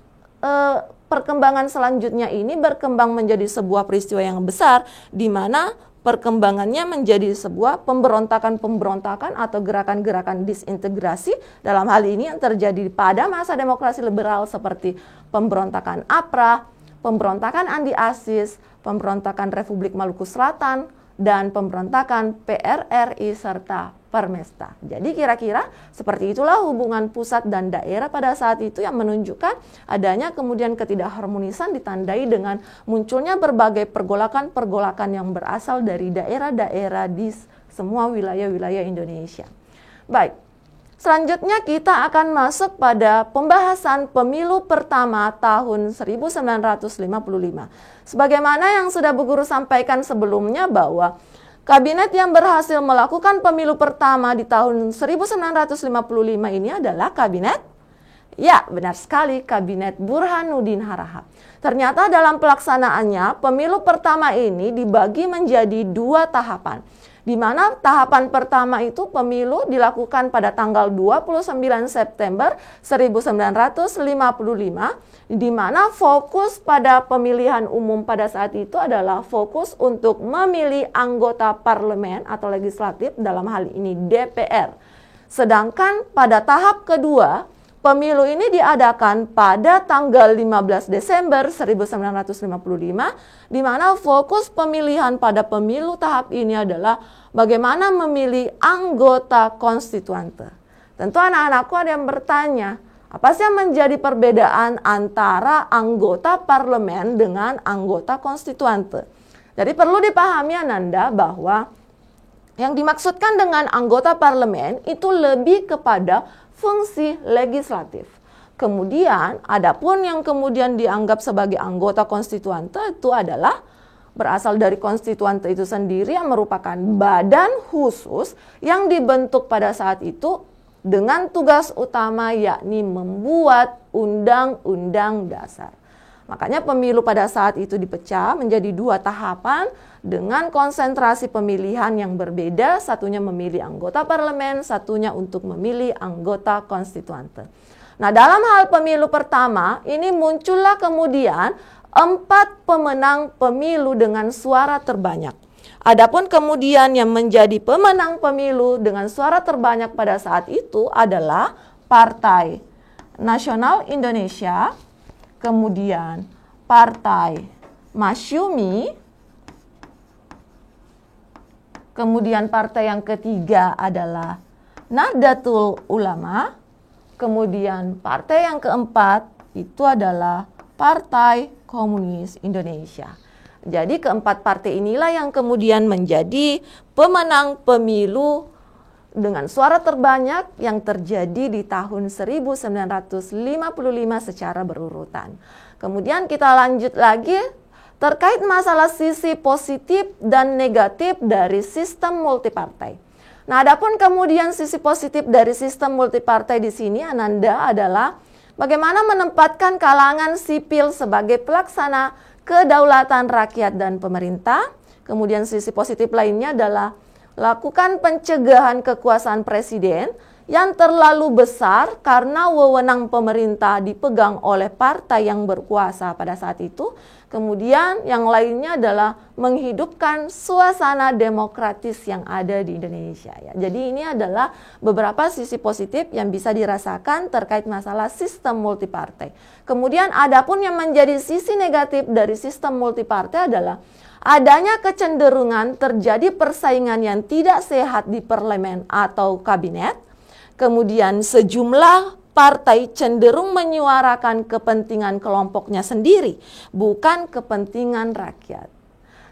perkembangan selanjutnya ini berkembang menjadi sebuah peristiwa yang besar di mana perkembangannya menjadi sebuah pemberontakan-pemberontakan atau gerakan-gerakan disintegrasi, dalam hal ini yang terjadi pada masa demokrasi liberal seperti pemberontakan APRA, pemberontakan Andi Aziz, pemberontakan Republik Maluku Selatan, dan pemberontakan PRRI serta Permesta. Jadi kira-kira seperti itulah hubungan pusat dan daerah pada saat itu yang menunjukkan adanya kemudian ketidakharmonisan ditandai dengan munculnya berbagai pergolakan-pergolakan yang berasal dari daerah-daerah di semua wilayah-wilayah Indonesia. Baik, selanjutnya kita akan masuk pada pembahasan pemilu pertama tahun 1955. Sebagaimana yang sudah Bu Guru sampaikan sebelumnya bahwa kabinet yang berhasil melakukan pemilu pertama di tahun 1955 ini adalah kabinet, ya benar sekali, kabinet Burhanuddin Harahap. Ternyata dalam pelaksanaannya pemilu pertama ini dibagi menjadi dua tahapan. Di mana tahapan pertama itu pemilu dilakukan pada tanggal 29 September 1955, di mana fokus pada pemilihan umum pada saat itu adalah fokus untuk memilih anggota parlemen atau legislatif, dalam hal ini DPR. Sedangkan pada tahap kedua, pemilu ini diadakan pada tanggal 15 Desember 1955, di mana fokus pemilihan pada pemilu tahap ini adalah bagaimana memilih anggota konstituante. Tentu anak-anakku ada yang bertanya, apa sih yang menjadi perbedaan antara anggota parlemen dengan anggota konstituante? Jadi perlu dipahami Ananda bahwa yang dimaksudkan dengan anggota parlemen itu lebih kepada fungsi legislatif. Kemudian, adapun yang kemudian dianggap sebagai anggota konstituante itu adalah berasal dari konstituante itu sendiri yang merupakan badan khusus yang dibentuk pada saat itu dengan tugas utama yakni membuat undang-undang dasar. Makanya pemilu pada saat itu dipecah menjadi dua tahapan dengan konsentrasi pemilihan yang berbeda, satunya memilih anggota parlemen, satunya untuk memilih anggota konstituante. Nah, dalam hal pemilu pertama ini muncullah kemudian 4 pemenang pemilu dengan suara terbanyak. Adapun kemudian yang menjadi pemenang pemilu dengan suara terbanyak pada saat itu adalah Partai Nasional Indonesia, kemudian Partai Masyumi, kemudian partai yang ketiga adalah Nahdlatul Ulama, kemudian partai yang keempat itu adalah Partai Komunis Indonesia. Jadi keempat partai inilah yang kemudian menjadi pemenang pemilu dengan suara terbanyak yang terjadi di tahun 1955 secara berurutan. Kemudian kita lanjut lagi terkait masalah sisi positif dan negatif dari sistem multipartai. Nah, adapun kemudian sisi positif dari sistem multipartai di sini Ananda adalah bagaimana menempatkan kalangan sipil sebagai pelaksana kedaulatan rakyat dan pemerintah. Kemudian sisi positif lainnya adalah lakukan pencegahan kekuasaan presiden yang terlalu besar karena wewenang pemerintah dipegang oleh partai yang berkuasa pada saat itu. Kemudian yang lainnya adalah menghidupkan suasana demokratis yang ada di Indonesia. Ya. Jadi ini adalah beberapa sisi positif yang bisa dirasakan terkait masalah sistem multipartai. Kemudian adapun yang menjadi sisi negatif dari sistem multipartai adalah adanya kecenderungan terjadi persaingan yang tidak sehat di parlemen atau kabinet. Kemudian sejumlah partai cenderung menyuarakan kepentingan kelompoknya sendiri, bukan kepentingan rakyat.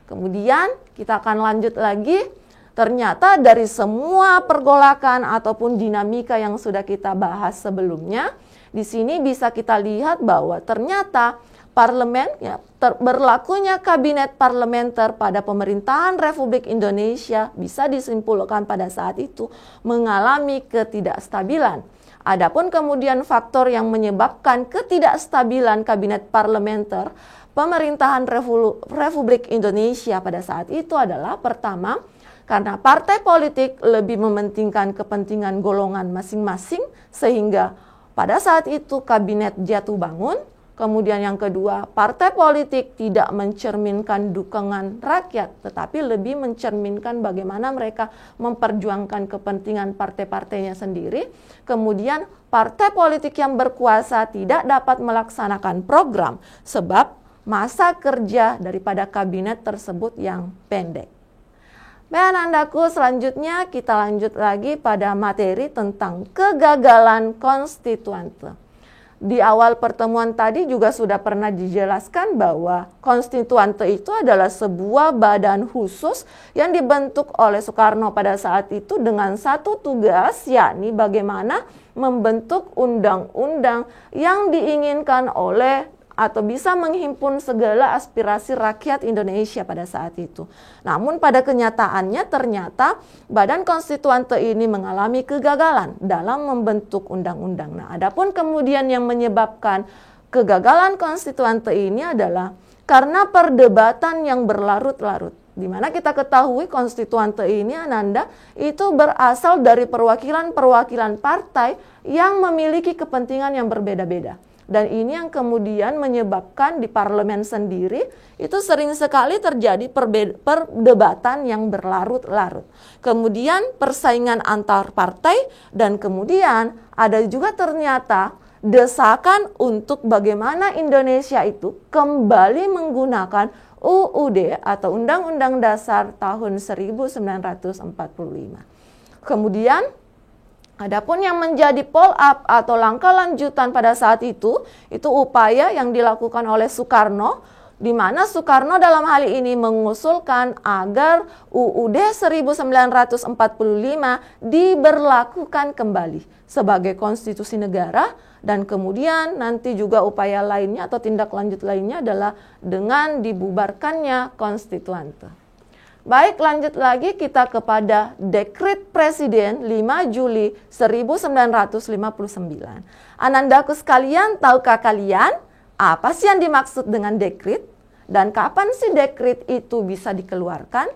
Kemudian kita akan lanjut lagi. Ternyata dari semua pergolakan ataupun dinamika yang sudah kita bahas sebelumnya, di sini bisa kita lihat bahwa ternyata parlemen, berlakunya kabinet parlementer pada pemerintahan Republik Indonesia bisa disimpulkan pada saat itu mengalami ketidakstabilan. Adapun kemudian faktor yang menyebabkan ketidakstabilan kabinet parlementer pemerintahan Republik Indonesia pada saat itu adalah pertama, karena partai politik lebih mementingkan kepentingan golongan masing-masing sehingga pada saat itu kabinet jatuh bangun. Kemudian yang kedua, partai politik tidak mencerminkan dukungan rakyat, tetapi lebih mencerminkan bagaimana mereka memperjuangkan kepentingan partai-partainya sendiri. Kemudian partai politik yang berkuasa tidak dapat melaksanakan program sebab masa kerja daripada kabinet tersebut yang pendek. Baik anandaku, selanjutnya kita lanjut lagi pada materi tentang kegagalan konstituante. Di awal pertemuan tadi juga sudah pernah dijelaskan bahwa konstituante itu adalah sebuah badan khusus yang dibentuk oleh Soekarno pada saat itu dengan satu tugas, yakni bagaimana membentuk undang-undang yang diinginkan oleh atau bisa menghimpun segala aspirasi rakyat Indonesia pada saat itu. Namun pada kenyataannya ternyata badan konstituante ini mengalami kegagalan dalam membentuk undang-undang. Nah, adapun kemudian yang menyebabkan kegagalan konstituante ini adalah karena perdebatan yang berlarut-larut. Di mana kita ketahui konstituante ini Ananda itu berasal dari perwakilan-perwakilan partai yang memiliki kepentingan yang berbeda-beda. Dan ini yang kemudian menyebabkan di parlemen sendiri itu sering sekali terjadi perdebatan yang berlarut-larut. Kemudian persaingan antar partai dan kemudian ada juga ternyata desakan untuk bagaimana Indonesia itu kembali menggunakan UUD atau Undang-Undang Dasar tahun 1945. Kemudian adapun yang menjadi follow up atau langkah lanjutan pada saat itu upaya yang dilakukan oleh Soekarno, di mana Soekarno dalam hal ini mengusulkan agar UUD 1945 diberlakukan kembali sebagai konstitusi negara, dan kemudian nanti juga upaya lainnya atau tindak lanjut lainnya adalah dengan dibubarkannya konstituante. Baik, lanjut lagi kita kepada Dekret Presiden 5 Juli 1959. Anandaku sekalian, tahukah kalian apa sih yang dimaksud dengan dekret? Dan kapan sih dekret itu bisa dikeluarkan?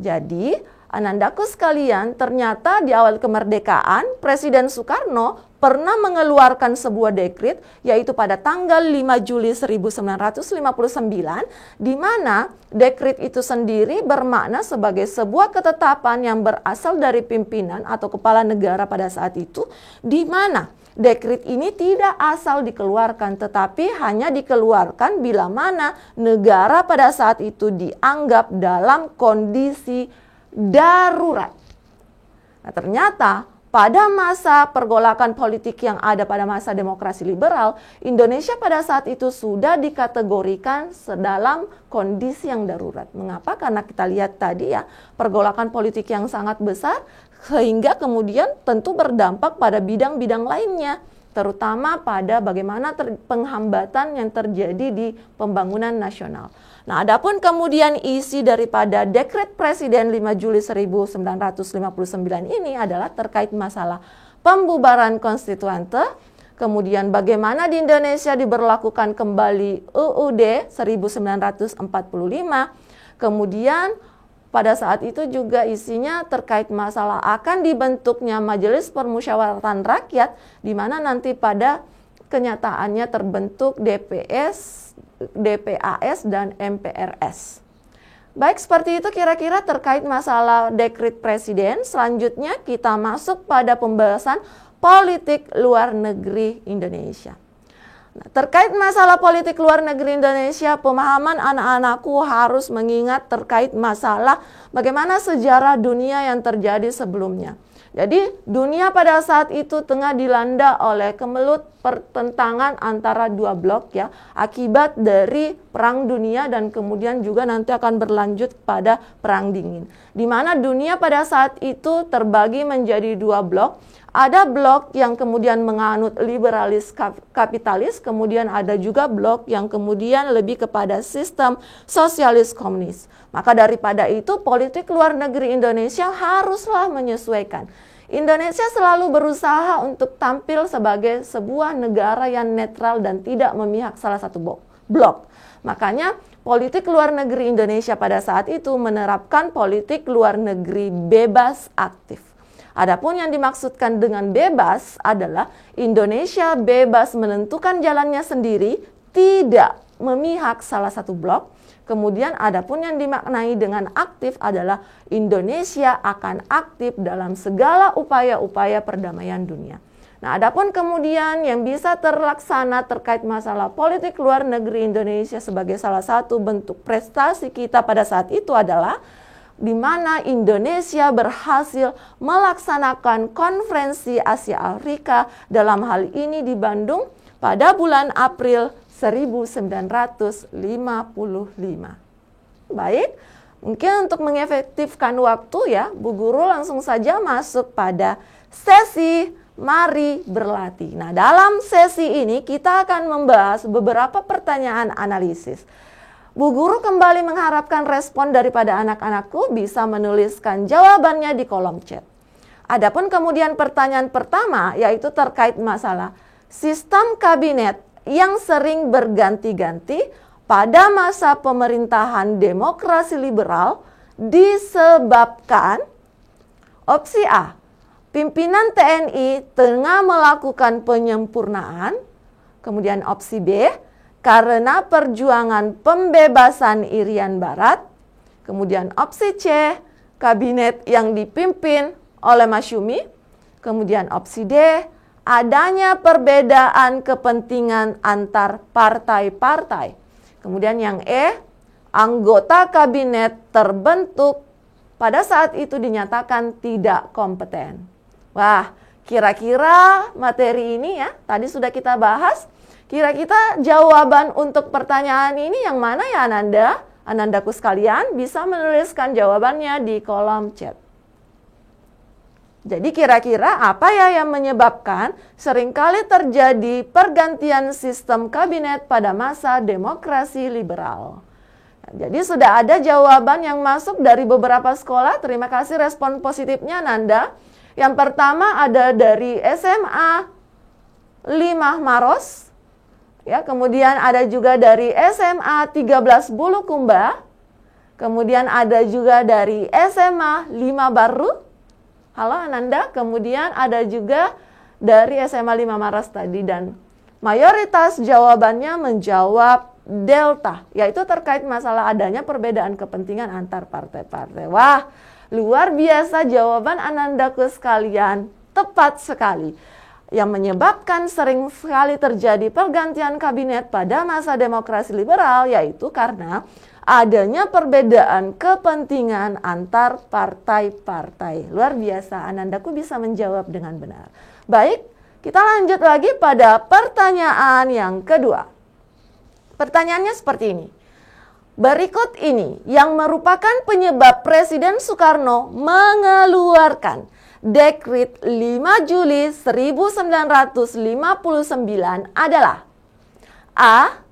Jadi, anandaku sekalian, ternyata di awal kemerdekaan, Presiden Soekarno pernah mengeluarkan sebuah dekret, yaitu pada tanggal 5 Juli 1959, di mana dekret itu sendiri bermakna sebagai sebuah ketetapan yang berasal dari pimpinan atau kepala negara pada saat itu, di mana dekret ini tidak asal dikeluarkan, tetapi hanya dikeluarkan bila mana negara pada saat itu dianggap dalam kondisi darurat. Nah, ternyata pada masa pergolakan politik yang ada pada masa demokrasi liberal, Indonesia pada saat itu sudah dikategorikan dalam kondisi yang darurat. Mengapa? Karena kita lihat tadi ya, pergolakan politik yang sangat besar, sehingga kemudian tentu berdampak pada bidang-bidang lainnya, terutama pada bagaimana penghambatan yang terjadi di pembangunan nasional. Nah, adapun kemudian isi daripada Dekret Presiden 5 Juli 1959 ini adalah terkait masalah pembubaran konstituante, kemudian bagaimana di Indonesia diberlakukan kembali UUD 1945, kemudian pada saat itu juga isinya terkait masalah akan dibentuknya Majelis Permusyawaratan Rakyat, di mana nanti pada kenyataannya terbentuk DPS, DPAS, dan MPRS. Baik, seperti itu kira-kira terkait masalah dekret presiden. Selanjutnya kita masuk pada pembahasan politik luar negeri Indonesia. Nah, terkait masalah politik luar negeri Indonesia, pemahaman anak-anakku harus mengingat terkait masalah bagaimana sejarah dunia yang terjadi sebelumnya. Jadi dunia pada saat itu tengah dilanda oleh kemelut pertentangan antara dua blok ya, akibat dari perang dunia dan kemudian juga nanti akan berlanjut pada perang dingin. Di mana dunia pada saat itu terbagi menjadi dua blok. Ada blok yang kemudian menganut liberalis kapitalis, kemudian ada juga blok yang kemudian lebih kepada sistem sosialis komunis. Maka daripada itu politik luar negeri Indonesia haruslah menyesuaikan. Indonesia selalu berusaha untuk tampil sebagai sebuah negara yang netral dan tidak memihak salah satu blok. Makanya politik luar negeri Indonesia pada saat itu menerapkan politik luar negeri bebas aktif. Adapun yang dimaksudkan dengan bebas adalah Indonesia bebas menentukan jalannya sendiri, tidak memihak salah satu blok. Kemudian adapun yang dimaknai dengan aktif adalah Indonesia akan aktif dalam segala upaya-upaya perdamaian dunia. Nah, adapun kemudian yang bisa terlaksana terkait masalah politik luar negeri Indonesia sebagai salah satu bentuk prestasi kita pada saat itu adalah di mana Indonesia berhasil melaksanakan konferensi Asia Afrika dalam hal ini di Bandung pada bulan April 1955. Baik, mungkin untuk mengefektifkan waktu ya, Bu Guru langsung saja masuk pada sesi Mari Berlatih. Nah, dalam sesi ini kita akan membahas beberapa pertanyaan analisis. Bu Guru kembali mengharapkan respon daripada anak-anakku bisa menuliskan jawabannya di kolom chat. Adapun kemudian pertanyaan pertama yaitu terkait masalah sistem kabinet yang sering berganti-ganti pada masa pemerintahan demokrasi liberal disebabkan opsi A, pimpinan TNI tengah melakukan penyempurnaan, kemudian opsi B, karena perjuangan pembebasan Irian Barat. Kemudian opsi C, kabinet yang dipimpin oleh Masyumi. Kemudian opsi D, adanya perbedaan kepentingan antar partai-partai. Kemudian yang E, anggota kabinet terbentuk pada saat itu dinyatakan tidak kompeten. Wah, kira-kira materi ini ya, tadi sudah kita bahas. Kira-kira jawaban untuk pertanyaan ini yang mana ya Ananda? Anandaku sekalian bisa menuliskan jawabannya di kolom chat. Jadi kira-kira apa ya yang menyebabkan seringkali terjadi pergantian sistem kabinet pada masa demokrasi liberal? Nah, jadi sudah ada jawaban yang masuk dari beberapa sekolah. Terima kasih respon positifnya Nanda. Yang pertama ada dari SMA 5 Maros. Ya, kemudian ada juga dari SMA 13 Bulukumba. Kemudian ada juga dari SMA 5 Baru. Halo Ananda. Kemudian ada juga dari SMA 5 Maros tadi. Dan mayoritas jawabannya menjawab Delta. Yaitu terkait masalah adanya perbedaan kepentingan antar partai-partai. Wah, luar biasa jawaban Anandaku sekalian. Tepat sekali. Yang menyebabkan sering sekali terjadi pergantian kabinet pada masa demokrasi liberal yaitu karena adanya perbedaan kepentingan antar partai-partai. Luar biasa, Anandaku bisa menjawab dengan benar. Baik, kita lanjut lagi pada pertanyaan yang kedua. Pertanyaannya seperti ini. Berikut ini yang merupakan penyebab Presiden Soekarno mengeluarkan Dekret 5 Juli 1959 adalah A.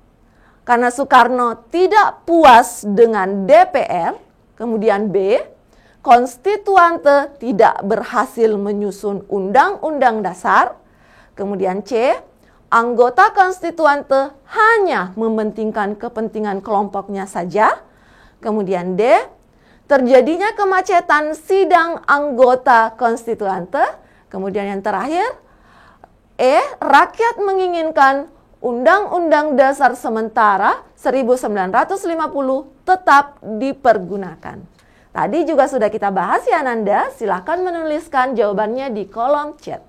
Karena Soekarno tidak puas dengan DPR. Kemudian B. Konstituante tidak berhasil menyusun Undang-Undang Dasar. Kemudian C. Anggota konstituante hanya mementingkan kepentingan kelompoknya saja. Kemudian D. Terjadinya kemacetan sidang anggota konstituante. Kemudian yang terakhir, E. Rakyat menginginkan Undang-Undang Dasar sementara 1950 tetap dipergunakan. Tadi juga sudah kita bahas ya Nanda. Silahkan menuliskan jawabannya di kolom chat.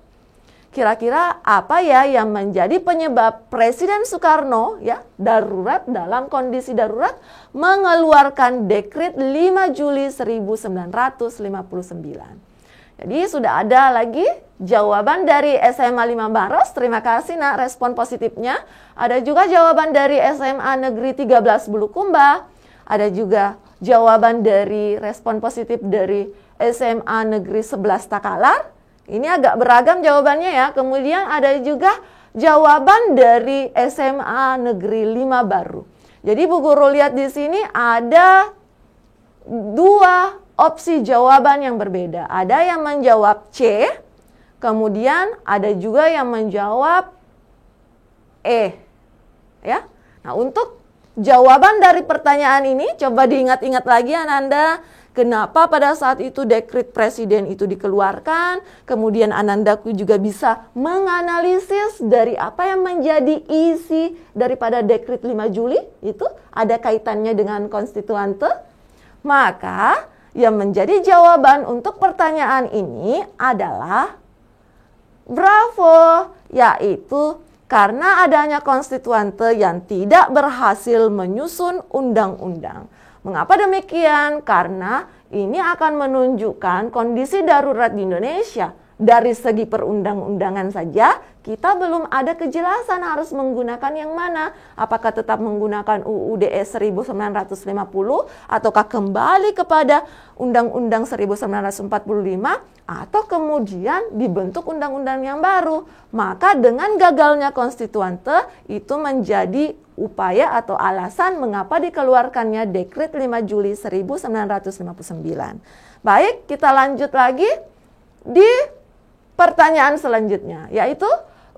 Kira-kira apa ya yang menjadi penyebab Presiden Soekarno ya darurat dalam kondisi darurat mengeluarkan Dekret 5 Juli 1959. Jadi sudah ada lagi jawaban dari SMA 5 Baros. Terima kasih nak respon positifnya. Ada juga jawaban dari SMA Negeri 13 Bulukumba. Ada juga jawaban dari respon positif dari SMA Negeri 11 Takalar. Ini agak beragam jawabannya ya. Kemudian ada juga jawaban dari SMA Negeri 5 Baru. Jadi Bu Guru lihat di sini ada dua opsi jawaban yang berbeda. Ada yang menjawab C, kemudian ada juga yang menjawab E. Ya. Nah, untuk jawaban dari pertanyaan ini coba diingat-ingat lagi Ananda, kenapa pada saat itu dekret presiden itu dikeluarkan, kemudian Anandaku juga bisa menganalisis dari apa yang menjadi isi daripada dekret 5 Juli, itu ada kaitannya dengan konstituante. Maka yang menjadi jawaban untuk pertanyaan ini adalah bravo, yaitu karena adanya konstituante yang tidak berhasil menyusun undang-undang. Mengapa demikian? Karena ini akan menunjukkan kondisi darurat di Indonesia. Dari segi perundang-undangan saja, kita belum ada kejelasan harus menggunakan yang mana. Apakah tetap menggunakan UUD 1945 ataukah kembali kepada Undang-Undang 1945 atau kemudian dibentuk undang-undang yang baru. Maka dengan gagalnya konstituante itu menjadi upaya atau alasan mengapa dikeluarkannya Dekret 5 Juli 1959. Baik, kita lanjut lagi di pertanyaan selanjutnya, yaitu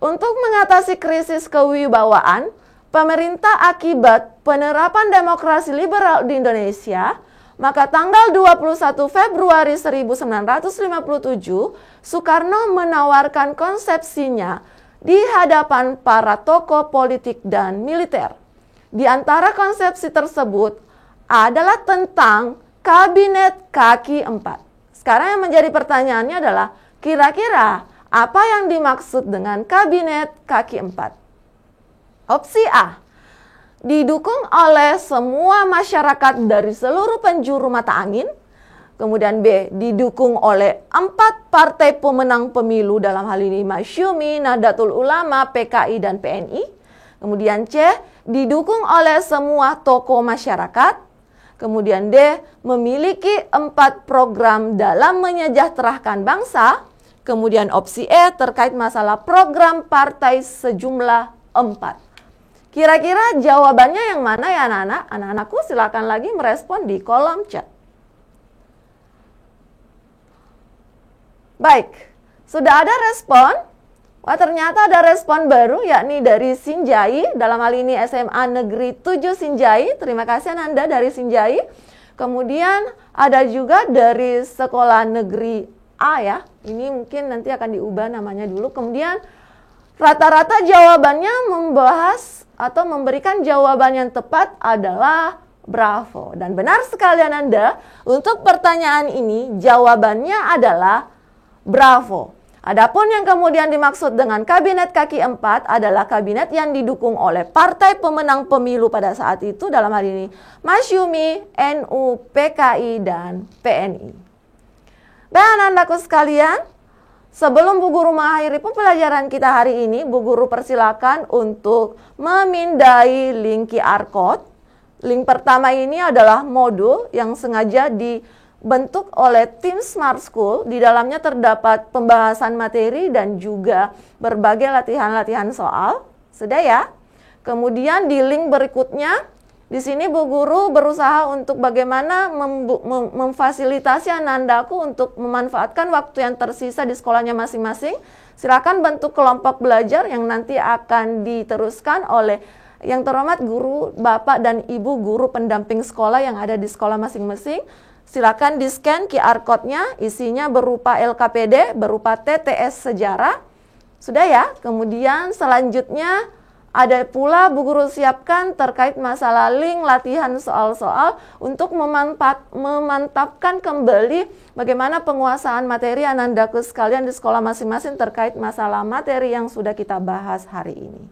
untuk mengatasi krisis kewibawaan pemerintah akibat penerapan demokrasi liberal di Indonesia, maka tanggal 21 Februari 1957, Soekarno menawarkan konsepsinya di hadapan para tokoh politik dan militer. Di antara konsepsi tersebut adalah tentang Kabinet Kaki 4. Sekarang yang menjadi pertanyaannya adalah, kira-kira apa yang dimaksud dengan Kabinet Kaki 4? Opsi A, didukung oleh semua masyarakat dari seluruh penjuru mata angin. Kemudian B, didukung oleh 4 partai pemenang pemilu, dalam hal ini Masyumi, Nahdlatul Ulama, PKI, dan PNI. Kemudian C, didukung oleh semua tokoh masyarakat. Kemudian D, memiliki 4 program dalam menyejahterakan bangsa. Kemudian opsi E, terkait masalah program partai sejumlah 4. Kira-kira jawabannya yang mana ya anak-anak? Anak-anakku silakan lagi merespon di kolom chat. Baik, sudah ada respon. Wah, ternyata ada respon baru, yakni dari Sinjai, dalam hal ini SMA Negeri 7 Sinjai. Terima kasih Ananda dari Sinjai. Kemudian ada juga dari Sekolah Negeri A ya. Ini mungkin nanti akan diubah namanya dulu. Kemudian rata-rata jawabannya membahas atau memberikan jawaban yang tepat adalah bravo. Dan benar sekali Ananda, untuk pertanyaan ini jawabannya adalah bravo. Adapun yang kemudian dimaksud dengan Kabinet Kaki 4 adalah kabinet yang didukung oleh partai pemenang pemilu pada saat itu, dalam hal ini Masyumi, NU, PKI, dan PNI. Dan anakku sekalian, sebelum Bu Guru mengakhiri pembelajaran kita hari ini, Bu Guru persilakan untuk memindai link QR Code. Link pertama ini adalah modul yang sengaja dibentuk oleh tim Smart School. Di dalamnya terdapat pembahasan materi dan juga berbagai latihan-latihan soal. Sudah ya? Kemudian di link berikutnya, di sini Bu Guru berusaha untuk bagaimana memfasilitasi Anandaku untuk memanfaatkan waktu yang tersisa di sekolahnya masing-masing. Silakan bentuk kelompok belajar yang nanti akan diteruskan oleh yang terhormat guru, Bapak dan Ibu guru pendamping sekolah yang ada di sekolah masing-masing. Silakan di-scan QR code-nya, isinya berupa LKPD, berupa TTS sejarah. Sudah ya? Kemudian selanjutnya ada pula Bu Guru siapkan terkait masalah link latihan soal-soal untuk memantapkan kembali bagaimana penguasaan materi Anandaku sekalian di sekolah masing-masing terkait masalah materi yang sudah kita bahas hari ini.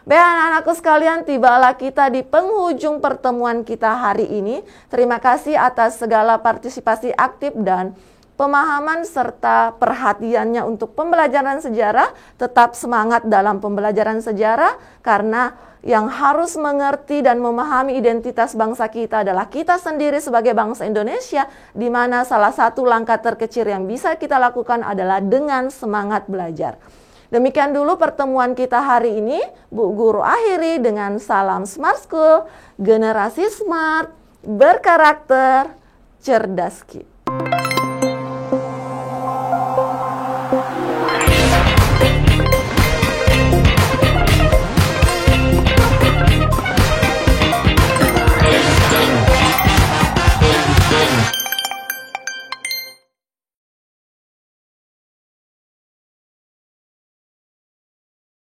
Baik anak-anakku sekalian, tibalah kita di penghujung pertemuan kita hari ini. Terima kasih atas segala partisipasi aktif dan pemahaman serta perhatiannya untuk pembelajaran sejarah, tetap semangat dalam pembelajaran sejarah karena yang harus mengerti dan memahami identitas bangsa kita adalah kita sendiri sebagai bangsa Indonesia, di mana salah satu langkah terkecil yang bisa kita lakukan adalah dengan semangat belajar. Demikian dulu pertemuan kita hari ini. Bu Guru akhiri dengan salam Smart School, generasi smart, berkarakter, cerdas.